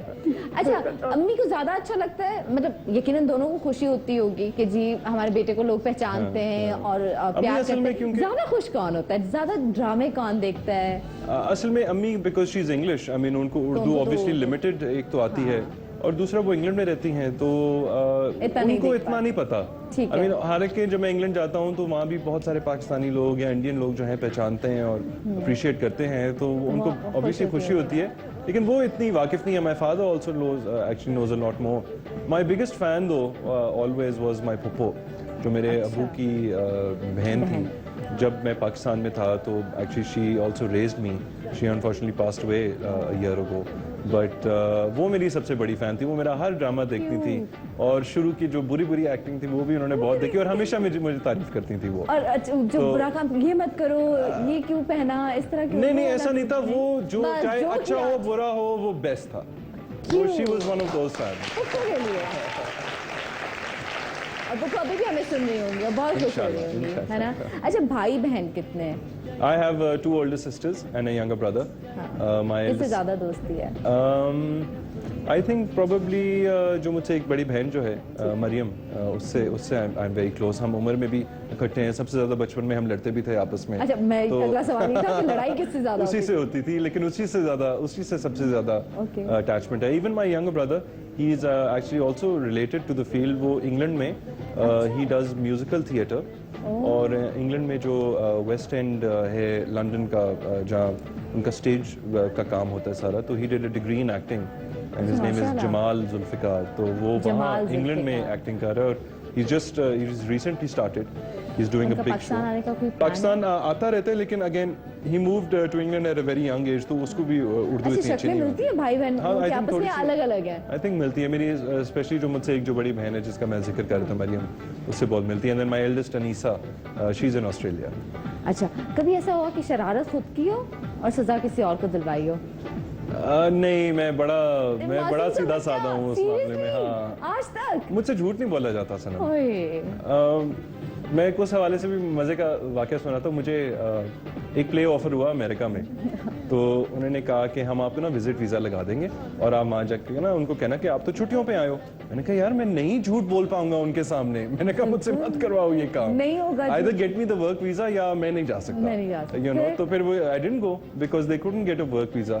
अच्छा, अम्मी को ज्यादा अच्छा लगता है, मतलब यकीनन दोनों को खुशी होती होगी कि जी हमारे बेटे को लोग पहचानते हैं और प्यार असल करते में हैं। क्योंकि- ज्यादा खुश कौन होता है, ज्यादा ड्रामे कौन देखता है? असल में अम्मी because she is English, I mean उनको उर्दू उनको ऑब्वियसली तो- लिमिटेड एक तो आती है और दूसरा वो इंग्लैंड में रहती हैं तो इतना नहीं उनको देख इतना नहीं पता। ठीक आई है। मीन हालांकि जब मैं इंग्लैंड जाता हूँ तो वहाँ भी बहुत सारे पाकिस्तानी लोग या इंडियन लोग जो हैं पहचानते हैं और अप्रिशिएट करते हैं, तो उनको खुश ऑब्वियसली होती खुशी होती है, लेकिन वो इतनी वाकिफ नहीं है। My father also actually knows a lot more. My biggest fan though always was my पुप्पो, जो मेरे अबू की बहन थी। जब मैं पाकिस्तान में था तो actually she also raised me, she unfortunately passed away a year ago, but वो मेरी सबसे बड़ी फैन थी। वो मेरा हर ड्रामा देखती थी और शुरू की जो बुरी बुरी एक्टिंग थी वो भी उन्होंने बहुत देखी और हमेशा मुझे तारीफ करती थी वो। और जो तो- बुरा काम, ये मत करो, ये क्यों पहना, इस तरह क्यों? नहीं ऐसा नहीं था, वो जो बस, चाहे जो अच्छा किया। हो बुरा हो वो बेस्ट था। She was one of those fans. खुश के लिए और वो कभी भी हमें सुन रही होंगी और बहुत खुश हो रही इंशाल्लाह, होंगी, इंशाल्लाह। है ना? अच्छा, भाई बहन कितने हैं? I have two older sisters and a younger brother. My इससे eldest, ज्यादा दोस्ती है? I think probably जो मुझसे एक बड़ी बहन जो है मरियम, उससे I'm very close. हम उम्र में भी इकट्ठे हैं, सबसे ज्यादा बचपन में हम लड़ते भी थे आपस में। अच्छा, मैं तो- अगला सवाल ये था कि लड़ाई किससे ज्यादा उसी होती से होती थी, लेकिन उसी से सबसे ज्यादा Okay. अटैचमेंट है। Even my younger brother, he is actually also related to the field. वो इंग्लैंड में ही डज म्यूजिकल थिएटर और इंग्लैंड में जो वेस्ट एंड है लंदन का, जहाँ उनका स्टेज का काम होता है सारा, तो he did a degree in acting and his name is माशाल्लाह। जमाल जुल्फिकार। तो वो जमाल वहाँ इंग्लैंड में जुल्फिकार। एक्टिंग कर रहा है और he is recently started. He's doing उनका a big पाकिस्तान show. आने का कोई plan पाकिस्तान आता रहता है, लेकिन again he moved to England at a very young age, तो उसको भी उर्दू अच्छा, इतनी अच्छी शक्लें नहीं मिलती है भाई बहन हाँ, I के think आपस में, थोड़ी सी- अलग अलग है? आई थिंक मिलती है। मेरी स्पेशली जो मुझसे एक जो बड़ी बहन है जिसका मैं जिक्र कर रहा था, मरियम, उससे बहुत मिलती है। And then my eldest Anisa, she is in Australia. अच्छा, कभी ऐसा हुआ कि शरारत खुद की हो और सजा किसी और को दिलवाई हो? नहीं, मैं बड़ा मासूम सीधा सा साधा हूँ उस मामले में। हाँ, आज तक? मुझसे झूठ नहीं बोला जाता सनम। ओए, मैं उस हवाले से भी मज़े का वाक़या सुना था। मुझे एक प्ले ऑफर हुआ अमेरिका में, तो उन्होंने कहा कि हम आपको ना विजिट वीज़ा लगा देंगे और आप वहाँ जाके ना उनको कहना कि आप तो छुट्टियों पे आए हो। मैंने कहा यार मैं नहीं झूठ बोल पाऊंगा उनके सामने। मैंने कहा मुझसे मत करवाओ ये काम, नहीं होगा आइदर झूठ। Get me the work visa या मैं नहीं जा सकता, मैं नहीं जा सकता। You know. फिर? तो फिर वो I didn't go because they couldn't get a work visa,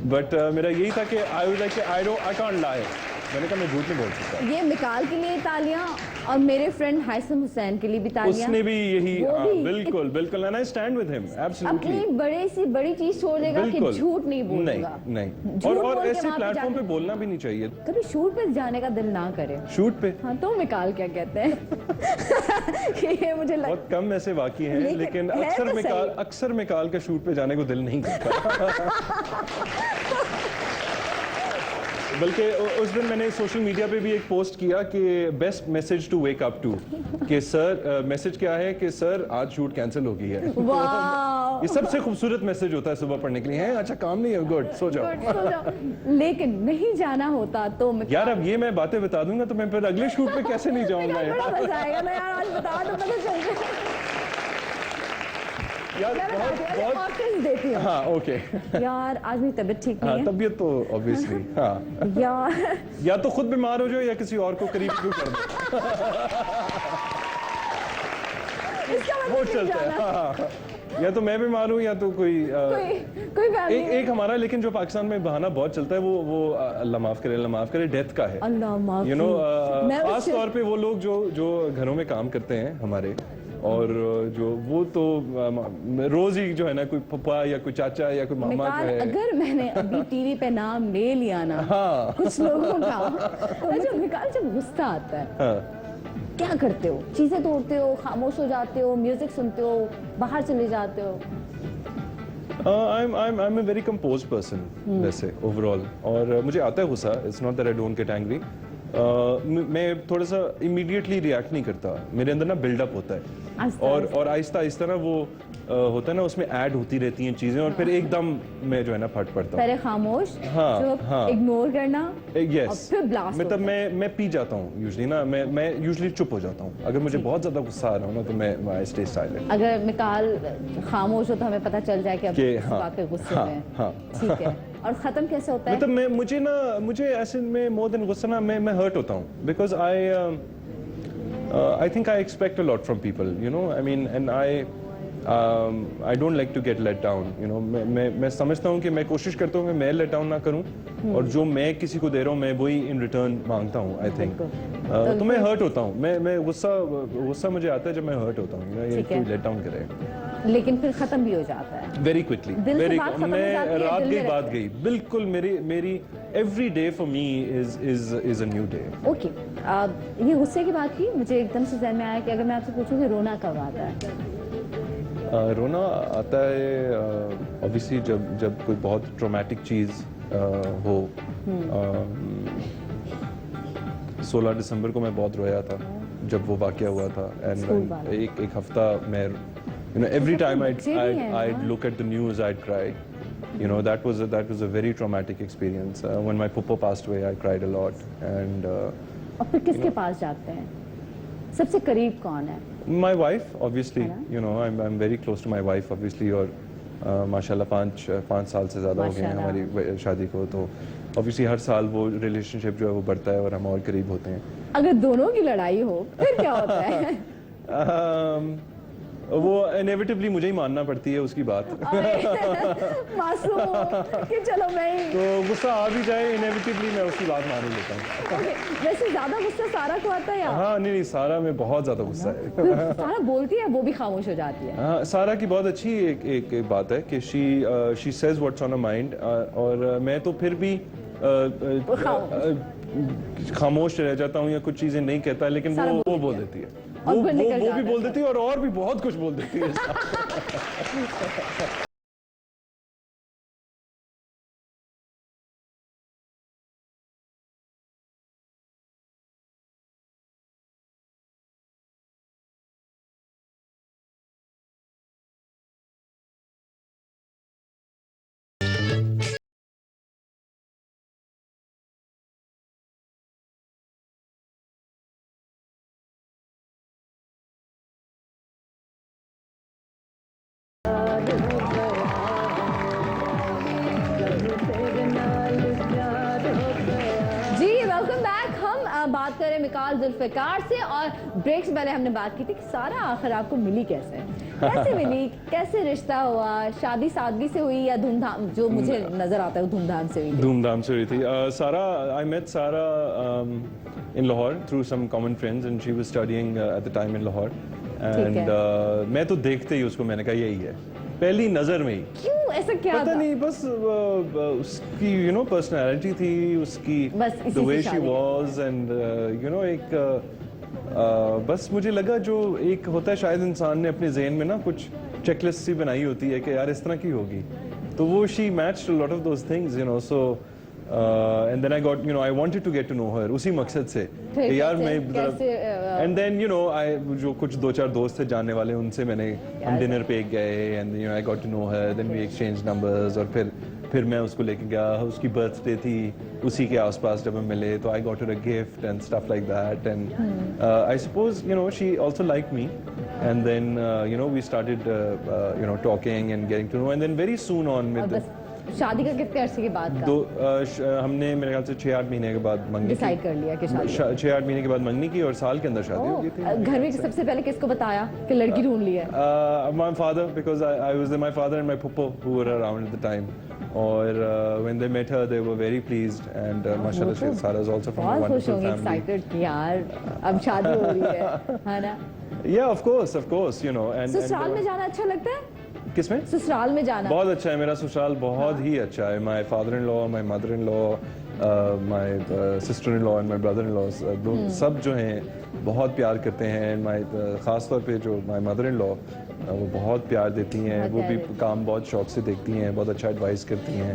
but मेरा यही था कि I was like I can't lie. मैंने कहा मैं झूठ नहीं बोल सकता। ये मिकाल के लिए तालियां और मेरे फ्रेंड हाइसम हुसैन के लिए भी तालियां। उसने भी यही, वो हाँ, भी बिल्कुल and I stand with him absolutely. अपनी बड़ी चीज छोड़ देगा कि झूठ नहीं बोलूंगा। नहीं। झूठ बोल और के ऐसे वहाँ पे प्लेटफॉर्म पे जाके- बोलना भी नहीं चाहिए। कभी शूट पे जाने का दिल ना करे। शूट पे हाँ, तो मिकाल क्या कहते हैं? कि ये मुझे लग... बहुत कम ऐसे वाकई हैं, लेकिन है तो सही। अक्सर मिकाल का शूट पे जाने को दिल नहीं करता। बल्कि उस दिन मैंने सोशल मीडिया पे भी एक पोस्ट किया कि best message to wake up to, कि सर मैसेज क्या है कि सर आज शूट कैंसिल हो गई है। वाह, ये सबसे खूबसूरत मैसेज होता है सुबह पढ़ने के लिए। हैं अच्छा काम नहीं है, गुड, सो जाओ। सो जाओ। लेकिन नहीं जाना होता तो मिकाल... यार अब ये मैं बातें बता दूंगा तो मैं फिर अगले शूट पे कैसे नहीं जाऊंगा मिकाल, बड़ा यार। मजा आएगा ना यार, आज बता दो, पता चल जाए। यार बहुत ऑप्शंस देती हूँ। हाँ ओके यार आज मेरी तबीयत ठीक हाँ नहीं तबीयत तो ऑब्वियसली हाँ है यार। या तो खुद बीमार हो जाओ या किसी और को करीब क्यों कर दो इसका मतलब वो नहीं चलता है जाना। हाँ या तो मैं बीमार हूँ या तो कोई कोई फैमिली एक हमारा लेकिन जो पाकिस्तान में बहाना बहुत चलता है वो अल्लाह माफ करे डेथ का है अल्लाह माफ यू नो मैं खास उससे- तौर पे वो लोग जो घरों में काम करते हैं हमारे और जो वो तो रोज ही जो है ना कोई पप्पा या कोई चाचा या कोई मामा जो मिकाल, है अगर मैंने अभी टीवी पे नाम ले लिया ना हाँ कुछ लोगों का तो जब मिकाल जब गुस्सा आता है हाँ क्या करते हो? चीजें तोड़ते हो, खामोश हो जाते हो, म्यूजिक सुनते हो, बाहर चले जाते हो? I'm a very composed person वैसे overall और मुझे आता है गुस्सा it's not that I don't get angry मैं थोड़ा सा immediately react नहीं करता मेरे अंदर ना build-up होता है आहिस्ता- और आहिस्ता आहिस्ता ना वो होता है ना उसमें ऐड होती रहती हैं चीजें और फिर एकदम मैं जो है ना फट पड़ता हूँ पहले खामोश, हाँ, चुप, हाँ। इग्नोर करना यस और फिर ब्लास्ट मतलब मैं पी जाता हूँ यूजली ना मैं यूजली चुप हो जाता हूँ अगर मुझे बहुत ज्यादा गुस्सा आ रहा हो ना तो मैं आई स्टे साइलेंट अगर मिकाल खामोश हो तो हमें पता चल जाए कि अब कि इस हाँ, बात पे गुस्से हाँ, में है। हाँ। ठीक है। और खत्म कैसे होता है? मतलब मुझे ऐसे में मोर देन गुस्सा ना मैं हर्ट होता हूँ because I think I expect a lot from people you know I mean and I don't like to get let down you know मैं समझता हूँ कि मैं कोशिश करता हूँ कि मैं लेट डाउन ना करूँ और जो मैं किसी को दे रहा हूँ मैं वही इन रिटर्न मांगता हूँ आई थिंक तो मैं हर्ट होता हूँ मैं गुस्सा मुझे आता है जब मैं हर्ट होता हूँ ये ठीक है। कोई लेट डाउन करे लेकिन फिर खत्म भी हो जाता है। वेरी क्विकली दिल से बात खत्म हो जाती है, मैं रात दिल में गई बात रहती गई बिल्कुल मेरी every day for me is a new day okay ये गुस्से की बात की मुझे एकदम से ध्यान में आया कि अगर मैं आपसे पूछूं कि रोना कब आता है? रोना आता है ऑब्वियसली जब कोई बहुत ट्रॉमेटिक चीज हो 16 दिसंबर को मैं बहुत रोया था जब वो वाकया हुआ था स्कूल वाला। एंड एक हफ्ता मैं you know every time बच्चे भी हैं I'd ना? look at the news I'd cry you know that was a very traumatic experience when my papa passed away I cried a lot and और फिर किसके पास जाते हैं? सबसे करीब कौन है? my wife obviously you know I'm very close to my wife obviously और माशाल्लाह 5 साल से ज़्यादा हो गए हैं माशाल्लाह। हमारी शादी को तो obviously हर साल वो रिलेशनशिप जो है वो बढ़ता है और हम और करीब होते हैं अगर दोनों की लड़ाई हो फिर क्या होता है? वो इनएविटेबली मुझे ही मानना पड़ती है उसकी बात मासूम कि चलो मैं ही तो गुस्सा आ भी जाए इनएविटेबली मैं उसकी बात मान ही लेता हूँ Okay, वैसे ज्यादा गुस्सा सारा को आता है या हाँ नहीं सारा में बहुत ज्यादा गुस्सा है फिर सारा बोलती है वो भी खामोश हो जाती है? हाँ सारा की बहुत अच्छी एक बात है कि she says what's on a mind और मैं तो फिर भी खामोश रह जाता हूँ या कुछ चीजें नहीं कहता लेकिन सारा वो बोल बोल देती देती है और वो फिर निकल भी जाता है। बोल देती है और भी बहुत कुछ बोल देती है जी वेलकम बैक। हम बात करें मिकाल जुल्फिकार से और ब्रेक से पहले हमने बात की थी कि सारा आखिर आपको मिली कैसे मिली, कैसे रिश्ता हुआ, शादी सादगी से हुई या धूमधाम? जो मुझे नजर आता है वो धूमधाम से हुई थी। धूमधाम से हुई थी सारा आई मेट सारा in Lahore through some common friends and she was studying at the time in Lahore and मैं तो देखते ही उसको मैंने कहा यही है पहली नजर में ही। क्यों ऐसा क्या पता था? नहीं बस उसकी यू नो पर्सनालिटी थी उसकी बस इसी द वे से शी शादी। वाज एंड यू नो एक बस मुझे लगा जो एक होता है शायद इंसान ने अपने ज़हन में ना कुछ चेकलिस्ट सी बनाई होती है कि यार इस तरह की होगी तो वो she matched a lot of those things you know so and then I got you know I wanted to get to know her उसी मकसद से फिर कि यार कैसे- मैं कैसे, and then you know I जो कुछ 2-4 दोस्त थे जानने वाले उनसे मैंने हम डिनर पे गए and you know I got to know her then we exchange numbers और फिर मैं उसको लेके गया उसकी बर्थडे थी उसी के आसपास जब हम मिले तो I got her a gift and stuff like that and I suppose you know she also like me and then we started talking and getting to know, and then very soon on और with बस शादी का कितने अरसे के बाद का हमने मेरे ख्याल से 6-8 महीने के बाद मंगनी डिसाइड कर लिया कि शादी 6-8 महीने के बाद मंगनी की और साल के अंदर शादी हो गई थी. घर में सबसे पहले किसको बताया कि लड़की ढूंढ ली है? My father, because I was there, my father and my puppo who were around at the time. और when they met her, they were very pleased, and mashallah, Sarah is also from a बहुत खुश wonderful होंगे, family. Excited कि यार अब शादी हो रही है ना? Yeah, of course, and ससुराल में जाना अच्छा लगता है? किसमें? ससुराल में जाना बहुत अच्छा है मेरा ससुराल, बहुत ही अच्छा है. My father-in-law, my mother-in-law, my sister-in-law and my brother-in-law, सब जो हैं बहुत प्यार करते हैं. My खास तौर पे जो my mother-in-law वो बहुत प्यार देती हैं, वो भी काम बहुत शौक से देखती हैं, बहुत अच्छा एडवाइस करती हैं.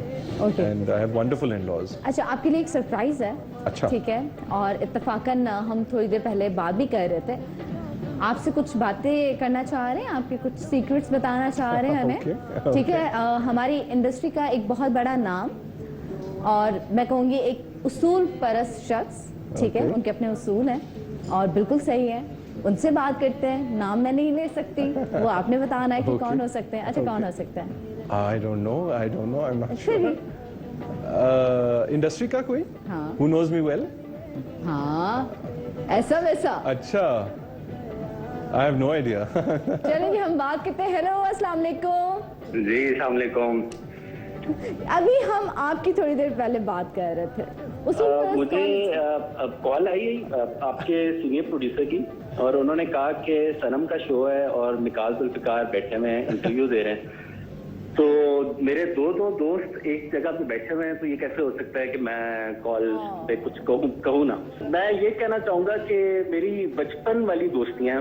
And I have wonderful in-laws. अच्छा, आपके लिए एक सरप्राइज है. अच्छा. ठीक है, और इत्तेफाकन हम थोड़ी देर पहले बात भी कर रहे थे. आपसे कुछ बातें करना चाह रहे हैं, आपके कुछ सीक्रेट्स बताना चाह रहे हैं हमें. Okay. ठीक है, हमारी इंडस्ट्री का एक बहुत बड़ा नाम, और मैं कहूँगी एक उसूल परस्त शख्स. ठीक है, उनके अपने उसूल हैं और बिल्कुल सही है. उनसे बात करते हैं. नाम मैं नहीं ले सकती, वो आपने बताना है कि कौन हो सकते हैं. अच्छा, कौन हो सकते हैं? I don't know, I'm not sure. Industry का कोई? हाँ. Who knows me well? हाँ, ऐसा वैसा. अच्छा, I have no idea. चलिए हम बात करते हैं. हेलो, अस्सलाम वालेकुम. जी अस्सलाम वालेकुम. अभी हम आपकी थोड़ी देर पहले बात कर रहे थे. मुझे कॉल आई आपके सीनियर प्रोड्यूसर की, और उन्होंने कहा कि सनम का शो है और मिकाल जुल्फिकार बैठे हुए हैं, इंटरव्यू दे रहे हैं. तो मेरे दो दोस्त एक जगह पे बैठे हुए हैं, तो ये कैसे हो सकता है कि मैं कॉल पे कुछ कहूँ ना. मैं ये कहना चाहूँगा कि मेरी बचपन वाली दोस्तियाँ,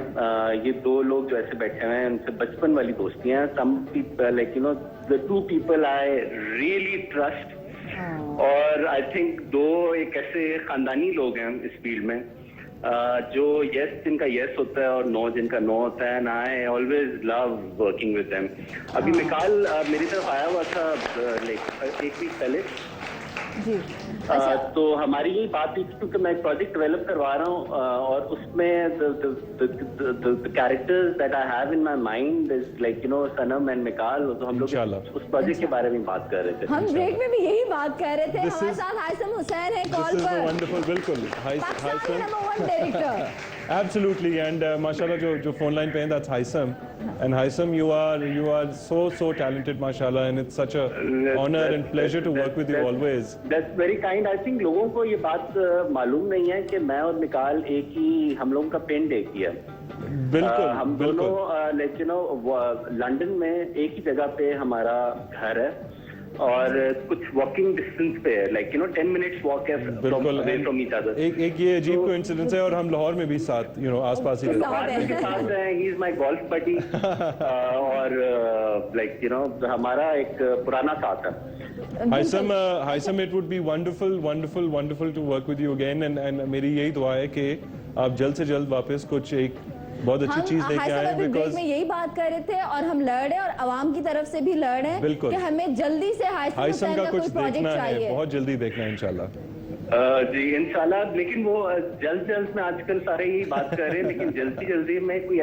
ये दो लोग जो ऐसे बैठे हुए हैं उनसे बचपन वाली दोस्तियाँ. Some people like the two people I really trust, और आई थिंक दो एक ऐसे खानदानी लोग हैं इस फील्ड में जो यस जिनका यस होता है और नो जिनका नो होता है. And I always love working with them. अभी मिकाल मेरी तरफ आया हुआ था लाइक एक वीक पहले. जी. तो हमारी यही बात थी क्योंकि मैं एक प्रोजेक्ट डेवलप करवा रहा हूँ, और उसमें the characters that I have in my mind is like Sanam and Mikaal. तो हम लोग उस प्रोजेक्ट के बारे में बात कर रहे थे. हम ब्रेक में भी यही बात कर रहे थे. हमारे साथ हाइसम हुसैन है कॉल पर. वंडरफुल, बिल्कुल. Pakistan number 1 director. Absolutely, and mashallah, जो phone line पे है, that's Haisam, and Haisam, you are so talented, mashallah, and it's such a honor and pleasure to work with you always. That's very kind. I think लोगों को ये बात मालूम नहीं है कि मैं और मिकाल एक ही, हम लोगों का पेन एक ही है. बिल्कुल. हम दोनों लाइक लंदन में एक ही जगह पे हमारा घर है, और कुछ वॉकिंग डिस्टेंस पे है, लाइक 10 मिनट्स वॉक है फ्रॉम ईच अदर. एक ये अजीब कोइंसिडेंस है, और हम लाहौर में भी साथ आसपास ही रहते हैं. ही इज माय गोल्फ बडी, और लाइक हमारा एक पुराना साथ है. Haisam, it would be wonderful to work with you again, and मेरी यही दुआ है कि आप जल्द से जल्द वापस कुछ एक बहुत अच्छी चीज लेके आए. बिकॉज़ में यही बात कर रहे थे, और हम लड़ रहे हैं, और आवाम की तरफ से भी लड़ रहे हैं कि हमें जल्दी से हाइसम का कुछ प्रोजेक्ट चाहिए. बहुत जल्दी देखना है इंशाल्लाह. जी इंशाल्लाह. लेकिन वो जल्द में आजकल सारे यही बात कर रहे हैं, लेकिन जल्दी में कोई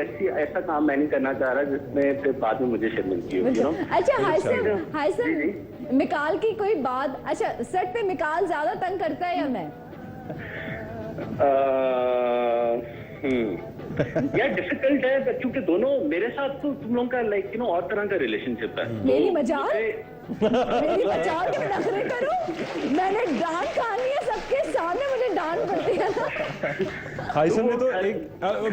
ऐसा काम मैं नहीं करना चाह रहा जिसमें फिर बाद में मुझे शर्मिंदगी हो. अच्छा हाइसम, मिकाल की कोई बात. अच्छा, सेट पे मिकाल ज्यादा तंग करता है या मैं? यार डिफिकल्ट है, क्योंकि दोनों मेरे साथ तो तुम लोगों का लाइक और तरह का रिलेशनशिप है. मेरी मजाक के मैं नखरे करूं? मैंने डांट खानी है सबके सामने, मुझे डांट पड़ती है ना. हाइसम ने तो एक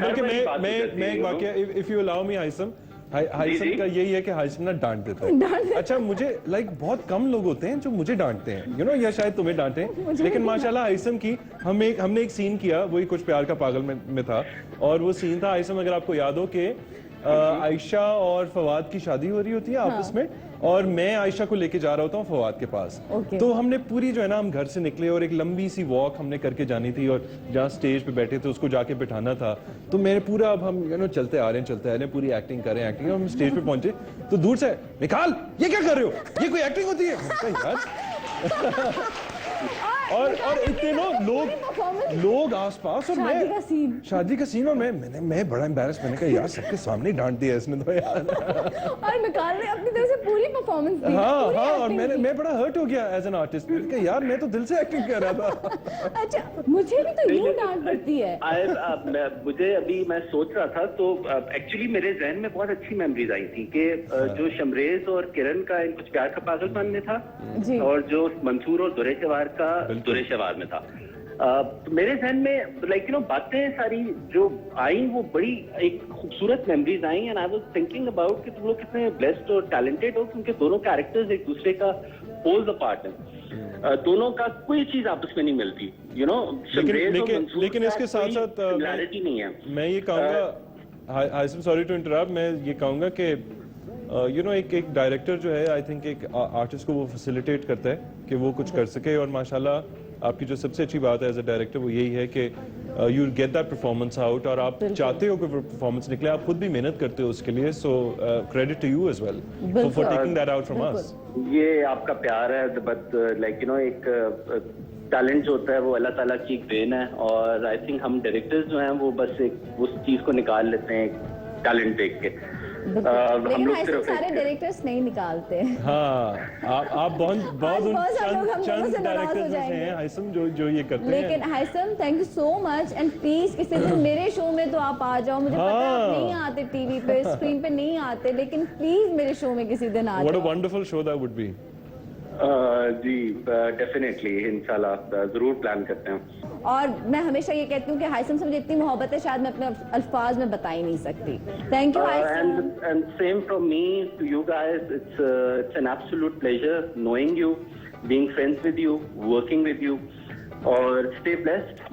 बल्कि मैं एक वाकया, इफ यू अलाउ मी हाइसम का यही है कि हाइसम ना डांट देता है. अच्छा, मुझे लाइक बहुत कम लोग होते हैं जो मुझे डांटते हैं, या शायद तुम्हें डांटे, लेकिन माशाल्लाह हाइसम की हमने एक सीन किया, वही कुछ प्यार का पागल में था, और वो सीन था हाइसम, अगर आपको याद हो कि आयशा और फवाद की शादी हो रही होती है आपस में, और मैं आयशा को लेके जा रहा होता हूँ फवाद के पास. तो हमने पूरी जो है ना, हम घर से निकले और एक लंबी सी वॉक हमने करके जानी थी, और जहाँ स्टेज पे बैठे थे उसको जाके बिठाना था. तो मेरे पूरा, अब हम चलते आ रहे हैं, पूरी एक्टिंग कर रहे हैं, हम स्टेज पे पहुंचे तो दूर से, निकाल ये क्या कर रहे हो, ये कोई एक्टिंग होती है? यार और इतने लोग आसपास और शादी का सीन। शादी का सीन और मैं बड़ा एम्बैरेस, मैंने कहा यार सबके सामने डांट दिया इसने तो यार। और मिकाल ने अपनी तरफ से पूरी परफॉर्मेंस दी। हाँ पूरी हाँ, और acting मैं की। मैं बड़ा हर्ट हो गया एज एन आर्टिस्ट, मैंने कहा यार मैं तो दिल से एक्टिंग कर रहा था। अच्छा, मुझे भी तो यूं डांट पड़ती है। मुझे अभी मैं सोच रहा था तो एक्चुअली मेरे जहन में बहुत अच्छी मेमोरीज आई थी कि जो शमरेज और किरण का कुछ प्यार का पागलपन में था, जी। और जो मंसूर और दुरे शवार का दुरे शवार में था। तो मेरे जहन में लाइक यू नो बातें सारी जो आई वो बड़ी एक खूबसूरत memories I, and I was thinking about कि तुम लोग कितने ब्लेस्ड और टैलेंटेड हो, क्योंकि दोनों कैरेक्टर्स एक दूसरे का पोल्स अपार्ट हैं। दोनों का कोई चीज आपस में नहीं मिलती, यू नो। लेकिन इसके साथ साथ सिमिलैरिटी नहीं है। मैं ये कहूँगा, हाइसम सॉरी टू इंटरप्ट, मैं ये कहूँगा कि यू नो एक डायरेक्टर जो है, आई थिंक एक आर्टिस्ट को वो फैसिलिटेट करता है कि वो कुछ कर सके, और माशाल्लाह आपकी जो सबसे अच्छी बात है एज अ डायरेक्टर वो यही है कि you get that performance out, और आप चाहते हो कि परफॉर्मेंस निकले, आप खुद भी मेहनत करते हो उसके लिए, so credit to you as well for taking that out from us. ये आपका प्यार है, बट लाइक यू नो एक टैलेंट जो होता है वो अल्लाह ताला की एक देन है, और आई थिंक हम डायरेक्टर्स जो हैं वो बस एक उस चीज को निकाल लेते हैं टैलेंट देख के। लेकिन ऐसे सारे डायरेक्टर्स नहीं निकालते। हाँ, आप बहुत आज बहुत सारे लोग हम लोगों से चंद नाराज हो डायरेक्टर्स जाएंगे। हैं हाइसम जो ये करते हैं। लेकिन Haisam, thank you so much, and please किसी दिन मेरे शो में तो आप आ जाओ। मुझे पता है आप नहीं आते टीवी पे, स्क्रीन पे नहीं आते, लेकिन प्लीज मेरे शो में किसी दिन आ What a जाओ। wonderful show that would be. जी डेफिनेटली इंशाल्लाह जरूर प्लान करते हैं। और मैं हमेशा ये कहती हूँ कि हाइसम से मुझे इतनी मोहब्बत है, शायद मैं अपने अल्फाज में बता ही नहीं सकती। Thank you Haisam. And same from me to you guys. It's an absolute pleasure knowing you, being friends with you, working with you. और stay blessed.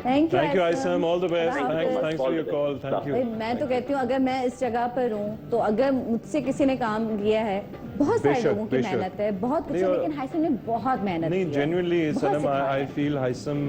Thank you Haisam, all the best, thanks for your call, thank you. मैं तो कहती हूँ अगर मैं इस जगह पर हूँ तो अगर मुझसे किसी ने काम किया है, बहुत सारे लोगों की मेहनत है, बहुत कुछ है, लेकिन हाइसम ने बहुत मेहनत की है। नहीं, genuinely Sanam, I feel हाइसम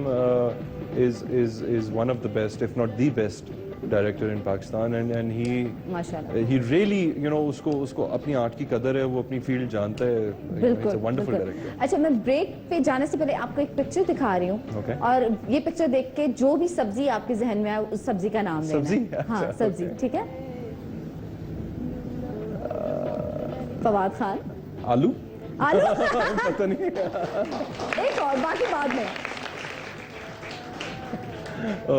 is one of the best, if not the best director in Pakistan, and he really, you know, उसको अपनी आर्ट की कदर है, वो अपनी फील्ड जानता है। बिल्कुल, He's a wonderful बिल्कुल। director. अच्छा, मैं ब्रेक पे जाने से पहले आपको एक पिक्चर दिखा रही हूँ, Okay. और ये पिक्चर देख के जो भी सब्जी आपके जहन में आए उस सब्जी का नाम लेना। सब्जी? हाँ, अच्छा, सब्जी, ठीक है। फवाद खान। आलू? आलू? पता नहीं। एक और, बाकी बाद में।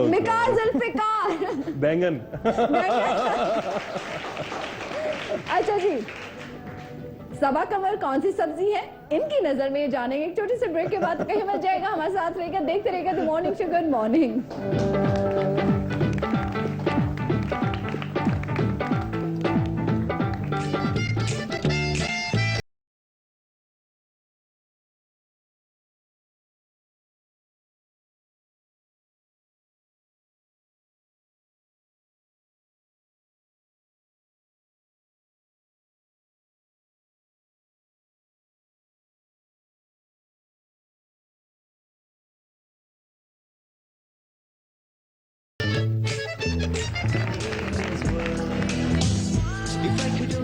मिकाल जुल्फिकार। बैंगन। अच्छा जी, सबा कमर कौन सी सब्जी है इनकी नजर में, ये जानेंगे एक छोटे से ब्रेक के बाद। कहीं मत जाएगा, हमारे साथ रहेगा, देखते रहेगा the morning show. Good morning.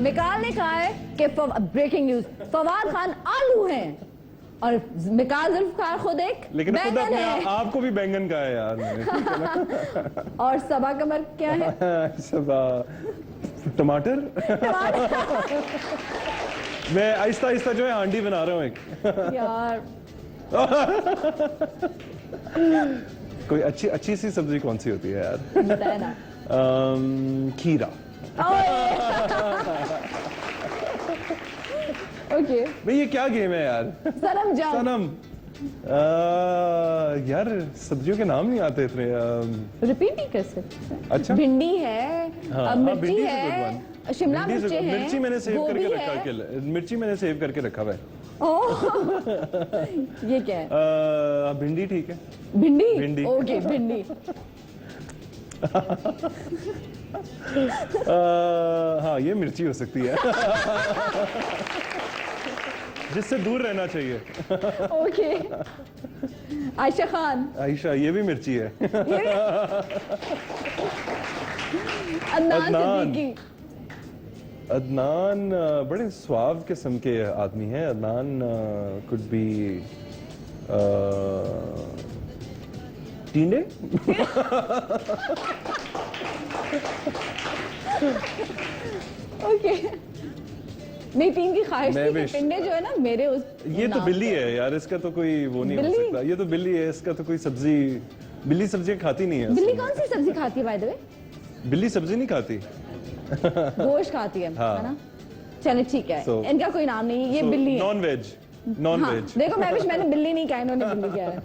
Mikaal ने कहा है कि ब्रेकिंग न्यूज, फवाद खान आलू हैं और मिकाल जुल्फिकार खुद एक लेकिन खुद बैंगन अपने है। आपको भी बैंगन का है यार मैंने। और सबा कमर क्या है? सबा टमाटर। मैं आहिस्ता आहिस्ता जो है हांडी बना रहा हूँ एक। यार कोई अच्छी सी सब्जी कौन सी होती है यार? बताया ना। खीरा। ओके भाई ये क्या गेम है यार? सनम जाओ। सनम, यार सब्जियों के नाम नहीं आते इतने। रिपीट ही कर सकते। अच्छा, भिंडी है, मिर्ची भिंडी से है, good one। शिमला भिंडी से मिर्ची है, मिर्ची मैंने सेव गोभी करके है। रखा, मिर्ची मैंने सेव करके रखा हुआ है। ओह, ये क्या है? भिंडी ठीक है। भिंडी? भिंडी। ओके, भिंडी। हाँ, ये मिर्ची हो सकती है। जिससे दूर रहना चाहिए। ओके। आयशा खान। आयशा, ये भी मिर्ची है। अदनान सिद्दीकी। अदनान बड़े स्वाव किस्म के आदमी हैं। अदनान कुड बी टींडे? ओके नहीं, तीन की ख्वाहिश मैं थी कि wish- पिंडे जो है ना मेरे उस ये तो नाम बिल्ली पे। है यार, इसका तो कोई वो नहीं हो बिल्ली? सकता। ये तो बिल्ली है, इसका तो कोई सब्जी, बिल्ली सब्जी खाती नहीं है। बिल्ली कौन सी सब्जी खाती है बाय द वे? बिल्ली सब्जी नहीं खाती। गोश्त खाती है, हाँ। है ना? चलो ठीक है, So- इनका कोई नाम नहीं, ये बिल्ली है। नॉन वेज, नॉन हाँ, वेज। देखो मैंने बिल्ली नहीं कहा, इन्होंने बिल्ली कहा है।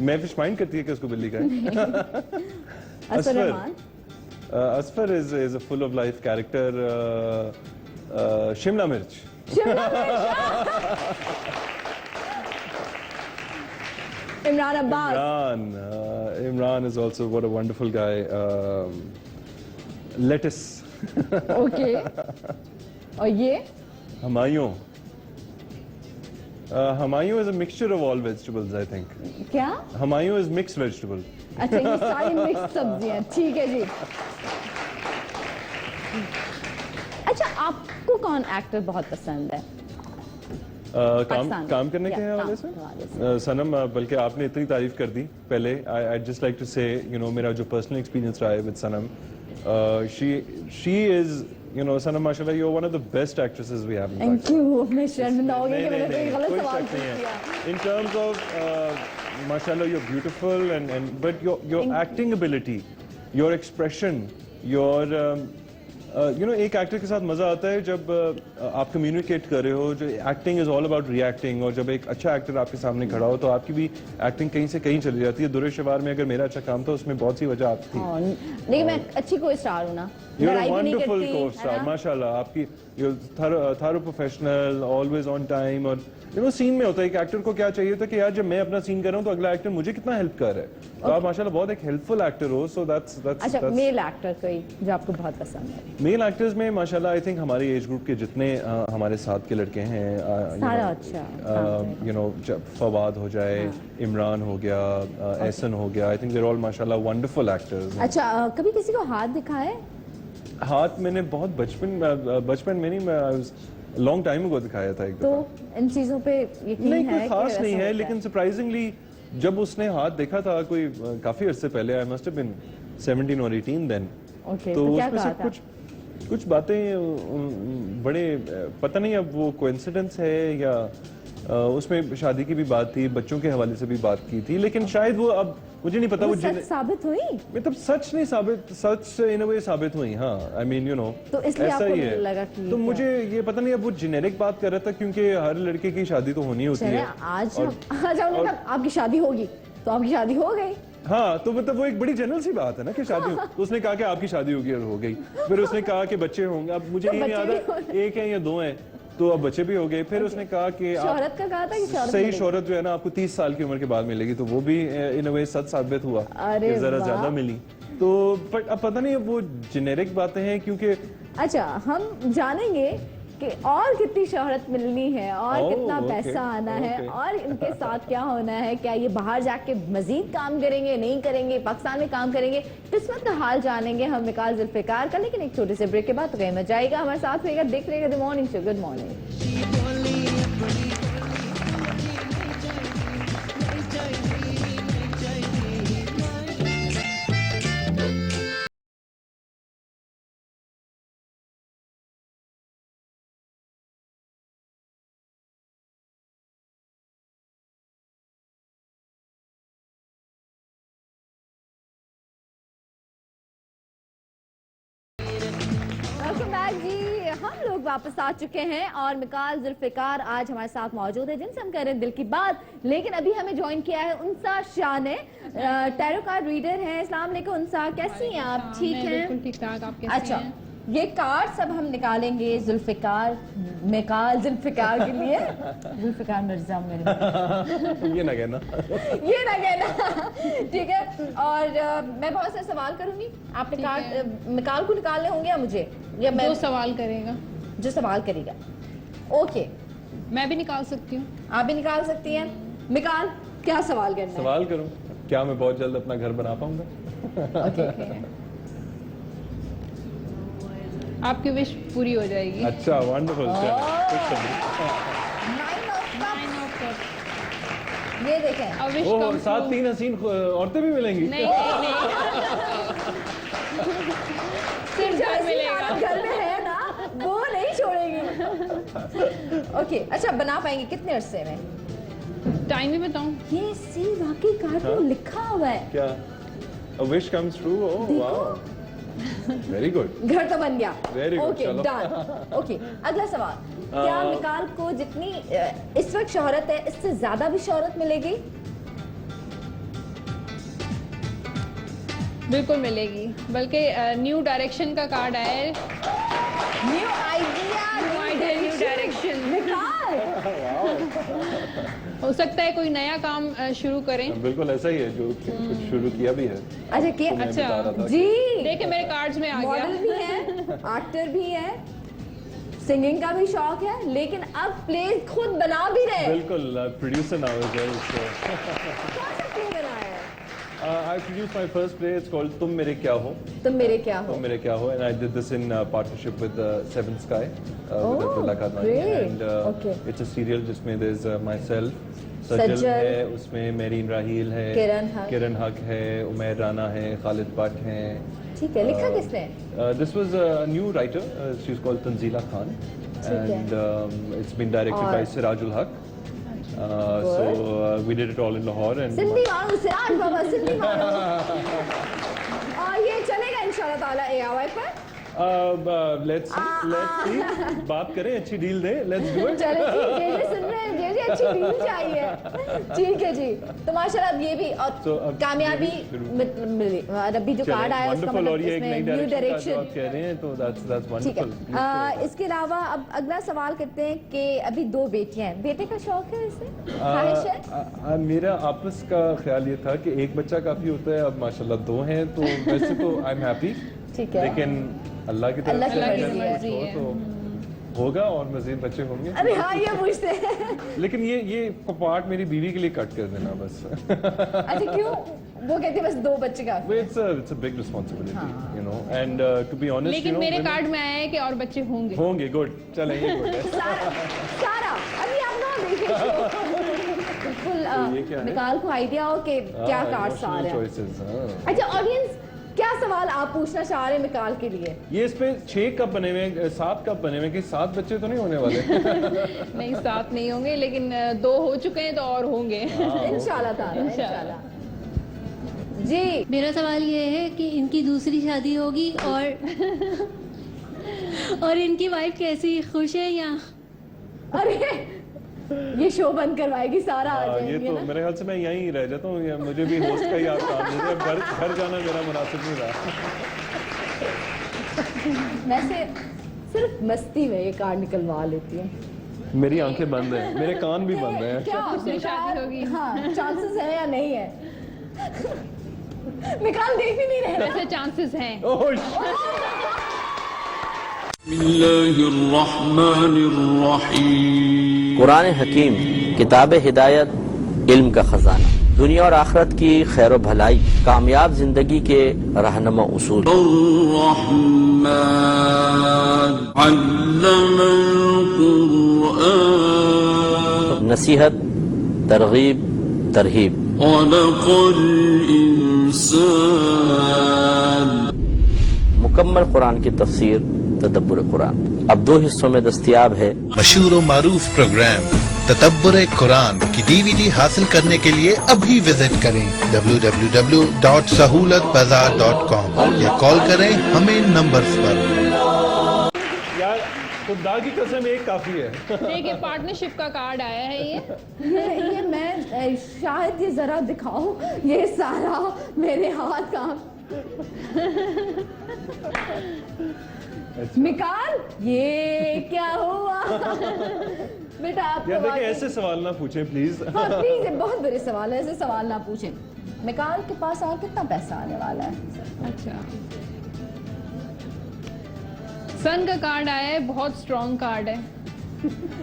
मैं फिश माइंड करती है कि उसको बिल्ली का असर Asfar. Rahman. Asfar is a full of life character. Shimla मिर्च. शिमला मिर्च। Imran Abbas. Imran is also what a wonderful guy. Lettuce. Okay और ये Humayun. Humayun is a mixture of all vegetables, I think. क्या? Humayun is mixed vegetable. अच्छा ये सारी मिक्स सब्जियां, ठीक है जी। अच्छा आपको कौन एक्टर बहुत पसंद है? पाकिस्तान काम करने के या हवाले काम के हवाले से सनम, बल्कि आपने इतनी तारीफ कर दी पहले। I just like to say, you know, मेरा जो पर्सनल एक्सपीरियंस रहा है with Sanam, she is, you know, Sanam माशाल्लाह, you are one of the best actresses we have in thank you. मैं शर्मिंदा हो गई नहीं, कि मैंने नहीं, कोई गलत कोई सवाल शक पूछ नहीं है। लिया। In terms of mashallah, you're beautiful and but your acting ability, your expression, your you know, एक एक्टर के साथ मजा आता है जब आप कम्युनिकेट कर रहे हो। जो acting is all about reacting, और जब एक अच्छा एक्टर आपके सामने खड़ा हो तो आपकी भी एक्टिंग कहीं से कहीं चली जाती है। दुरे शिवार में अगर मेरा अच्छा काम था, उसमें बहुत सी वजह आती थी। हाँ, लेकिन मैं अच्छी कोई स्टार हूँ ना, You're a लड़ाई भी नहीं wonderful करती, co-star, है ना? माशाल्लाह। आपकी thorough professional, always on time, और you know, सीन में होता है कि एक्टर को क्या चाहिए था कि यार जब मैं अपना सीन कर रहा हूँ तो अगला एक्टर मुझे कितना हेल्प कर रहा है। तो आप माशाल्लाह बहुत एक हेल्पफुल एक्टर हो। सो अच्छा मेल एक्टर कोई जो आपको बहुत पसंद है? मेल एक्टर्स में माशाल्लाह आई थिंक हमारे एज ग्रुप के जितने हमारे साथ के लड़के हैं, सारा अच्छा, यू नो, जब फवाद हो जाए, इमरान हो गया, एहसन हो गया, आई थिंक देयर ऑल माशाल्लाह वंडरफुल एक्टर्स। अच्छा कभी किसी को हाथ दिखाया है? हाथ मैंने बहुत बचपन में नहीं, लॉन्ग टाइम को दिखाया था एक तो दफा। इन चीजों पे यकीन नहीं, है कोई कि खास ऐसा नहीं है, होता लेकिन सरप्राइजिंगली जब उसने हाथ देखा था कोई काफी अरसे पहले, आई मस्ट हैव बीन 17 और 18 देन। ओके, तो तो क्या उसमें कहा से था? कुछ बातें बड़े, पता नहीं अब वो कोइंसिडेंस है या उसमें शादी की भी बात थी, बच्चों के हवाले से भी बात की थी, लेकिन शायद वो, अब मुझे नहीं पता वो वो सच साबित हुई? मतलब सच नहीं साबित, सच इन अ वे साबित हुई। हाँ, आई मीन यू नो, तो इसलिए ऐसा आपको ही है। लगा कि तो मुझे ये पता नहीं, अब वो जेनेरिक बात कर रहा था क्योंकि हर लड़के की शादी तो होनी होती चले है। आज और- हमने कहा आपकी शादी होगी तो आपकी शादी हो गई। हाँ, तो मतलब वो एक बड़ी जनरल सी बात है ना कि शादी हो। तो उसने कहा कि आपकी शादी होगी और हो गई। फिर उसने कहा कि बच्चे होंगे, अब मुझे तो ये नहीं बच्चे भी याद है एक है या दो हैं, तो अब बच्चे भी हो गए। फिर उसने कहा कि शोहरत का कहा था कि शोहरत सही मिलेगी? शोहरत जो है ना आपको 30 साल की उम्र के बाद मिलेगी, तो वो भी इन अ वे सच साबित हुआ अरे कि जरा वाह। ज्यादा मिली। तो बट अब पता नहीं, अब वो जेनेरिक बातें हैं क्योंकि अच्छा हम जानेंगे कि और कितनी शोहरत मिलनी है और ओह, कितना ओके, पैसा आना है ओके। और इनके साथ क्या होना है, क्या ये बाहर जाके मजीद काम करेंगे, नहीं करेंगे, पाकिस्तान में काम करेंगे, किस्मत का हाल जानेंगे हम मिकाल जुल्फिकार का। लेकिन एक छोटे से ब्रेक के बाद तो कहीं मत जाएगा, हमारे साथ रहेगा, देख रहेगा the morning show. Good morning. Welcome back जी, हम लोग वापस आ चुके हैं और मिकाल जुल्फिकार आज हमारे साथ मौजूद है जिनसे हम कह रहे हैं दिल की बात। लेकिन अभी हमें ज्वाइन किया है उनसा शाह ने, टैरो कार्ड रीडर है। अस्सलाम वालेकुम उनसा, कैसी हैं आप? ठीक हैं? बिल्कुल ठीक ठाक, आप कैसे अच्छा हैं? ये कार्ड सब हम निकालेंगे जुल्फिकार, मिकाल जुल्फिकार के लिए। जुल्फिकार मिर्जा मेरे ये ना कहना। ये ना कहना, ठीक है। और मैं बहुत से सवाल करूंगी, आपने कार्ड मिकाल को निकालने होंगे या मुझे, या मैं जो सवाल करेगा, जो सवाल करेगा। ओके, मैं भी निकाल सकती हूँ। आप भी निकाल सकती हैं। मिकाल क्या सवाल करना है? सवाल करूं, क्या मैं बहुत जल्द अपना घर बना पाऊंगा? ओके, आपकी विश पूरी हो जाएगी। अच्छा, वंडरफुल। Oh. कुछ समझ। Nine of Cups. ये देखें। A wish ओह, come साथ true. 3 हसीन औरतें भी मिलेंगी? नहीं नहीं सिर्फ घर जैसी मिलेगा। हालत घर में है ना, वो नहीं छोड़ेगी। ओके, अच्छा बना पाएंगे कितने अरसे में? टाइम भी बताऊं? ये सी वाकई कार्ड में लिखा हुआ है। क्या? A wish comes true? Oh, wow. Very good. घर तो बन गया। Very good, ओके चलो। डन। ओके, अगला सवाल, क्या मिकाल को जितनी इस वक्त शोहरत है, इससे ज्यादा भी शोहरत मिलेगी? बिल्कुल मिलेगी, बल्कि न्यू डायरेक्शन का कार्ड आया है। New idea, new direction. Mikaal हो सकता है कोई नया काम शुरू करें। बिल्कुल ऐसा ही है जो कुछ शुरू किया भी है। अच्छा कि मैं अच्छा, बता रहा था जी देखिए मेरे कार्ड्स में आ गया। मॉडल भी है, एक्टर भी है, सिंगिंग का भी शौक है, लेकिन अब प्ले खुद बना भी रहे हैं। बिल्कुल producer now is well so कौन सा प्ले बनाया है? I produced my first play. It's called तुम मेरे क्या हो. तुम मेरे क्या हो? तुम मेरे क्या हो, and I did this in partnership with Seven Sky, with Oh, Abdullah Kadwani, great. and Okay. it's a serial जिसमें there's myself, सज्जल है, उसमें मेरीन राहील है, किरण हक है, उमैर राना है, खालिद भट्ट हैं. ठीक है, लिखा किसने? This was a new writer. She's called Tanzila Khan, and it's been directed by Sirajul Haq. So we did it all in Lahore and Sindhi मानो सिराज बाबा, सिंधी मानो। और ये चलेगा इंशाल्लाह ताला AIY पर। let's see बात करें, अच्छी deal they, let's do it. चलो जी, सुन रहे हैं जी, अच्छी डील चाहिए। ठीक है जी, तो माशाल्लाह अब ये भी और कामयाबी मिली। और अभी जो कार्ड आया उसका वंडरफुल, और ये एक मतलब नई इसमें न्यू डायरेक्शन डायरेक्शन। आप कह रहे हैं तो that's ठीक wonderful. है, इसके अलावा अब अगला सवाल करते हैं कि अभी 2 बेटियां हैं, बेटे का शौक है इसे, ख्वाहिश है? मेरा आपस का ख्याल ये था कि एक बच्चा काफी होता है, अब माशाल्लाह 2 हैं, तो वैसे तो आई एम हैप्पी, ठीक है, लेकिन अल्लाह की अल्लाह तरफ की से मर्जी अगर है। कुछ हो तो होगा और मजीद बच्चे होंगे। अरे हाँ, ये पूछते हैं। लेकिन ये पार्ट मेरी बीवी के लिए कट कर देना बस। अच्छा क्यों? वो कहते हैं बस 2 बच्चे का। It's a big responsibility, you know, and to be honest, लेकिन you know, मेरे when- कार्ड में आया है कि और बच्चे होंगे। होंगे, गुड, चलें ये गुड है। सारा अभी आप ना देखिए बिल्कुल ये क्या है? निकाल को आइडिया हो कि क्या कार्ड्स आ रहे हैं। choices, हाँ। अच्छा ऑडियंस, क्या सवाल आप पूछना चाह रहे हैं मिकाल के लिए? ये इस पे 6 कप बने हुए, 7 कप बने हुए, कि 7 बच्चे तो नहीं होने वाले? नहीं 7 नहीं होंगे, लेकिन 2 हो चुके हैं तो और होंगे। इंशाल्लाह ताला, इंशाल्लाह। जी मेरा सवाल ये है कि इनकी दूसरी शादी होगी और इनकी वाइफ कैसी, खुश है या? अरे ये शो बंद करवाएगी, सारा आ ये जाएंगे तो ना। मेरे ख्याल से मैं यहीं रह जाता हूँ, या मुझे भी होस्ट का ही आप काम दे दे, घर जाना मेरा मुनासिब नहीं रहा। वैसे सिर्फ मस्ती में ये कार्ड निकलवा लेती है। मेरी आंखें बंद हैं, मेरे कान भी बंद हैं। क्या दूसरी शादी होगी? हाँ, चांसेस है या नहीं है? मिकाल देख ही नहीं रहे ना। वैसे चांसेस हैं। कुरान हकीम किताब हिदायत, इल्म का खजाना, दुनिया और आखिरत की खैर व भलाई, कामयाब जिंदगी के रहनुमा उसूल। नसीहत, तरगीब, तरहीब। मुकम्मल कुरान की तफसीर, तदब्बुर कुरान, अब 2 हिस्सों में दस्तयाब है। मशहूर व मारूफ प्रोग्राम तदब्बुर कुरान की DVD हासिल करने के लिए अभी विजिट करें www.sahulatbazaar.com या कॉल करें हमें नंबर्स पर। यार खुदा की कसम एक काफी है। देखिए पार्टनरशिप का कार्ड आया है ये मैं शायद ये जरा दिखाओ, ये सारा मेरे हाथ का। मिकाल ये क्या हुआ? बेटा आप यार देखिए ऐसे सवाल ना पूछें प्लीज। हाँ प्लीज, बहुत बड़े सवाल है, ऐसे सवाल ना पूछें। मिकाल के पास और कितना पैसा आने वाला है? अच्छा, सन का कार्ड आया है, बहुत स्ट्रॉन्ग कार्ड है।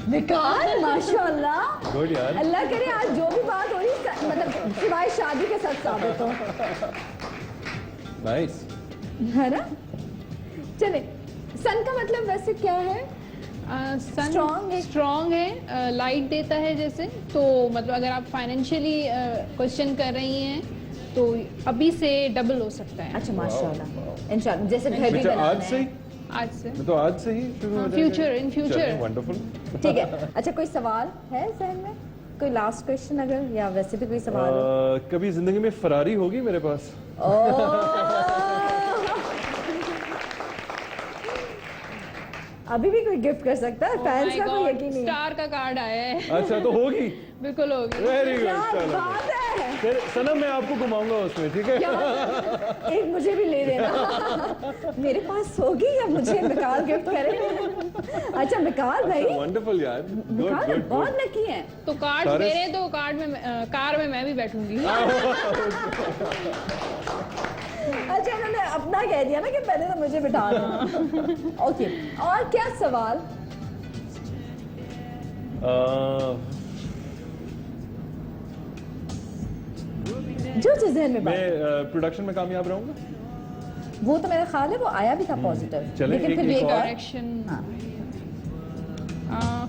मिकाल माशाल्लाह, गुड यार, अल्लाह करे आज जो भी बात हो रही मतलब सिवाय शादी के साथ साबित हो। नाइस है ना? चले, सन का मतलब वैसे क्या है? स्ट्रॉन्ग है, लाइट देता है जैसे, तो मतलब अगर आप फाइनेंशियली क्वेश्चन कर रही हैं तो अभी से डबल हो सकता है। अच्छा माशाल्लाह, इंशाल्लाह जैसे घर भी बेटा बनाना आज से है। ही आज से तो आज से ही शुरू हो फ्यूचर इन फ्यूचर। वंडरफुल। ठीक है, अच्छा कोई सवाल है जहन में, कोई लास्ट क्वेश्चन अगर, या वैसे भी कोई सवाल हो? कभी जिंदगी में फरारी होगी मेरे पास? अभी भी कोई गिफ्ट कर सकता है, फैंस का कोई यकीन नहीं है। स्टार का कार्ड आया है। अच्छा तो होगी, बिल्कुल होगी। वेरी गुड, क्या चलो बात है। फिर सनम मैं आपको घुमाऊंगा उसमें, ठीक है? क्या एक मुझे भी ले देना। मेरे पास होगी या मुझे मिकाल गिफ्ट करे? अच्छा मिकाल भाई, वंडरफुल यार, गुड मिकाल गुड बहुत लकी है। तो कार्ड सारे- दे रहे हैं तो कार्ड में कार में मैं भी बैठूंगी। अच्छा इन्होंने अपना कह दिया ना कि पहले तो मुझे बिठा देना। ओके, और क्या सवाल? जो चीज जहन में मैं बात, प्रोडक्शन में कामयाब रहूंगा। वो तो मेरा ख्याल है वो आया भी था पॉजिटिव, चले, लेकिन एक- फिर भी एक एक और। डायरेक्शन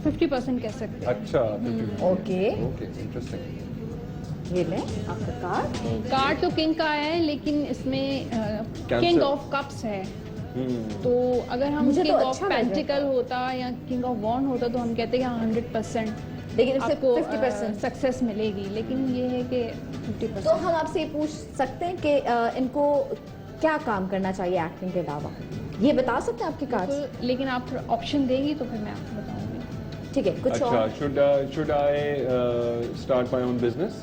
50% कह सकते हैं। अच्छा, ओके ओके, इंटरेस्टिंग। ये ले आपका कार्ड। कार्ड तो किंग का आया है, लेकिन इसमें किंग ऑफ कप्स है। तो अगर हम मुझे तो किंग ऑफ अच्छा लग रहा है। पेंटिकल होता या किंग ऑफ वॉन्ड होता तो हम कहते हैं कि 100% लेकिन इससे आपको 50% सक्सेस मिलेगी, लेकिन ये है कि 50%। तो हम आपसे ये पूछ सकते हैं कि इनको क्या काम करना चाहिए एक्टिंग के अलावा, ये बता सकते हैं आपके कार्ड्स? बिल्कुल, लेकिन आप ऑप्शन देंगी तो फिर मैं आपको बताऊंगी। ठीक है, कुछ अच्छा, और? should I start my own business?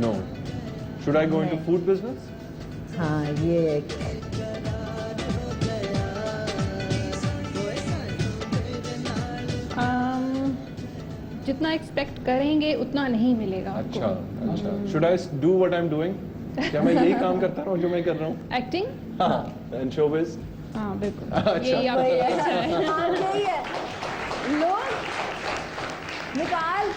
No. Should I go into food business? हाँ ये जितना एक्सपेक्ट करेंगे उतना नहीं मिलेगा आपको। अच्छा अच्छा। Should I do what I'm doing? क्या मैं यही काम करता रहूँ जो मैं कर रहा हूँ? एक्टिंग, हाँ, and showbiz? हाँ बिल्कुल, अच्छा। यही आपकी इच्छा है। हाँ, यही है। लोग निकाल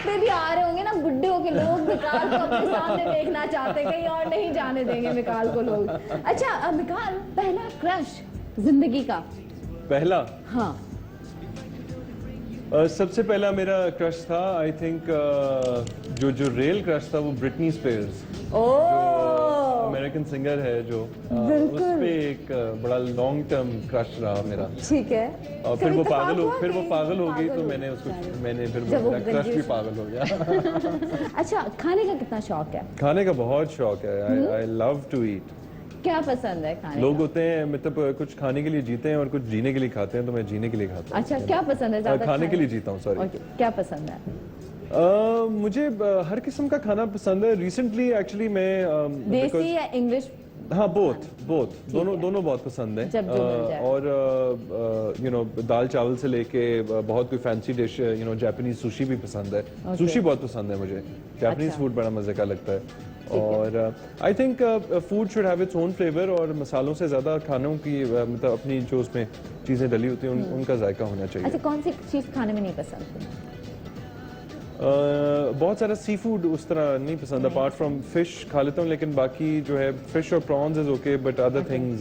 पे भी आ रहे होंगे ना, बुड्ढे होके लोग निकाल को अपने सामने देखना चाहते हैं, कहीं और नहीं जाने देंगे निकाल को लोग। अच्छा निकाल, पहला क्रश जिंदगी का? पहला? हाँ। सबसे पहला मेरा क्रश था, आई थिंक जो रेल क्रश था वो ब्रिटनी स्पीयर्स, अमेरिकन सिंगर है जो, उस पे एक बड़ा लॉन्ग टर्म क्रश रहा मेरा। ठीक है। और फिर कभी वो इत्तेफाक पागल हो, हुआ फिर वो कि पागल हो गई, तो पागल मैंने हो उसको, जाए। मैंने फिर जब वो मेरा क्रश भी graduation- पागल हो गया। अच्छा खाने का कितना शौक है? खाने का बहुत शौक है, आई लव टू ईट। क्या पसंद है खाने लोग का? होते हैं मतलब कुछ खाने के लिए जीते हैं और कुछ जीने के लिए खाते हैं, तो मैं जीने के लिए खाता हूँ। अच्छा क्या पसंद है ज्यादा? खाने के लिए जीता हूँ, सॉरी। ओके, क्या पसंद है? मुझे हर किस्म का खाना पसंद है। रिसेंटली एक्चुअली मैं देसी या इंग्लिश? हाँ, बोथ दोनों बहुत पसंद है। जब जो मिल जाए। और यू नो दाल चावल से लेके बहुत कोई fancy dish, you know Japanese sushi भी पसंद है। सुशी बहुत पसंद है मुझे, जापानीज फूड बड़ा मजे का लगता है। और I think food should have its own flavour, और मसालों से ज्यादा खानों की मतलब अपनी जो उसमें चीजें डली होती हैं उनका जायका होना चाहिए। अच्छा कौन सी चीज खाने में नहीं पसंद? बहुत सारा सी फूड उस तरह नहीं पसंद, अपार्ट फ्रॉम फिश खा लेता हूँ, लेकिन बाकी जो है फिश और prawns is okay, but other things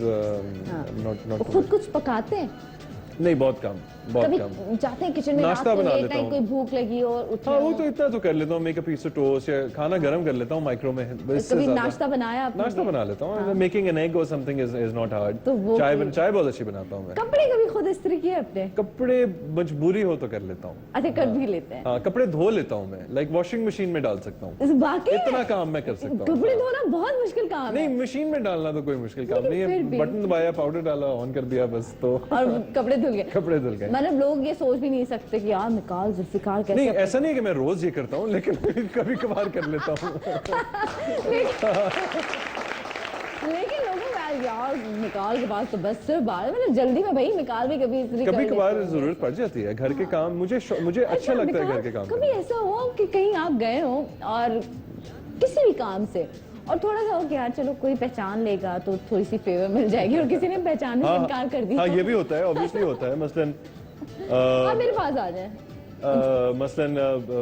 not. खुद कुछ पकाते हैं? नहीं, बहुत कम, बहुत कभी कम। जाते हैं किचन में, नाश्ता बना लेता हूँ। कोई भूख लगी और उठे हाँ, वो हो? तो इतना तो कर लेता हूँ, make a piece of toast या खाना गरम कर लेता हूँ माइक्रो में। कभी नाश्ता बनाया आपने? नाश्ता बना लेता हूँ, मेकिंग एन एग और समथिंग इज नॉट हार्ड। तो वो चाय बहुत अच्छी बनाता हूँ मैं। कपड़े कभी खुद इस्त्री किए अपने? कपड़े मजबूरी हो तो कर लेता हूँ। अच्छा कर भी लेते हैं? हाँ, कपड़े धो लेता हूँ मैं, लाइक वॉशिंग मशीन में डाल सकता हूँ। बाकी इतना काम मैं कर सकता हूँ। कपड़े धोना बहुत मुश्किल काम है। नहीं, मशीन में डालना तो कोई मुश्किल काम नहीं फिर है, भी। बटन दबाया, पाउडर डाला, ऑन कर दिया, बस तो और कपड़े धुल गए? कपड़े धुल गए। मतलब लोग ये सोच भी नहीं सकते कि यार निकाल जुल्फिकार कैसे? नहीं, ऐसा नहीं है कि मैं रोज ये करता हूँ, लेकिन कभी कभार कर लेता हूँ। लेकिन लोगों को यार निकाल के पास तो बस सिर्फ बाल, मतलब जल्दी में भाई निकाल भी कभी इस्त्री कर कभी लेते कभार हो। जरूरत पड़ जाती है घर के काम, मुझे अच्छा लगता है घर के काम कभी ऐसा हुआ कि कहीं आप गए हो और किसी भी काम से, और थोड़ा सा हो कि यार चलो कोई पहचान लेगा तो थोड़ी सी फेवर मिल जाएगी, और किसी ने पहचानने से इनकार कर दिया? हाँ, ये भी होता है, ऑब्वियसली होता है। मसलन आप मेरे पास आ जाए। मसलन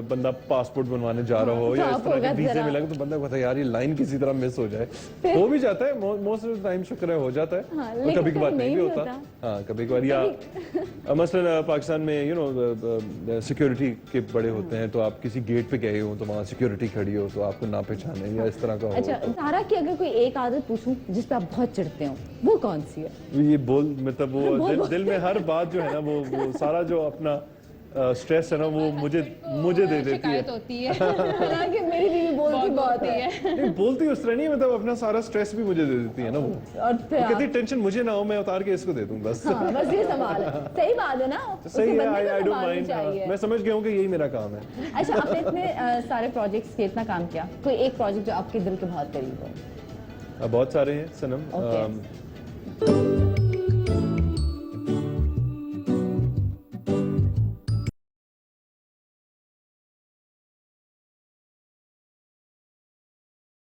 बंदा पासपोर्ट बनवाने जा रहा हो तो या इस आप तरह के होगा वीजे जरा। मिला तो बंदा कहता है यार ये लाइन किसी तरह मिस हो जाए। हो भी जाता है मोस्ट ऑफ द टाइम, शुक्र है हो जाता है। हाँ, और लेकिन कभी कभार कभी नहीं भी नहीं होता। होता। हाँ कभी कभार, या मसलन पाकिस्तान में सिक्योरिटी के बड़े होते हैं, तो आप किसी गेट पे गए हो तो वहाँ सिक्योरिटी खड़ी हो तो आपको ना पहचाने या इस तरह का हो। अच्छा सारा की अगर कोई एक आदत पूछूं जिस पे आप बहुत चिढ़ते हो, वो कौन सी है? ये बोल मतलब वो दिल में हर बात जो है ना वो सारा जो अपना स्ट्रेस है ना वो मुझे दे देती है। शिकायत होती है हालांकि मेरी बीवी बोलती बहुत है। नहीं बोलती उस तरह नहीं, मतलब अपना सारा स्ट्रेस भी मुझे दे देती है ना वो। और फिर वो कहती टेंशन मुझे ना हो, मैं उतार के इसको दे दूं बस। हाँ, बस ये सवाल है। सही बात है ना, तो सही है, बंदे को आई डोंट संभालनी माइंड। चाहिए। मैं समझ गया हूँ कि यही मेरा काम है। अच्छा आपने इतने सारे प्रोजेक्ट्स के इतना काम किया, कोई एक प्रोजेक्ट जो आपके दिल के बहुत करीब हो? बहुत सारे हैं सनम। Okay.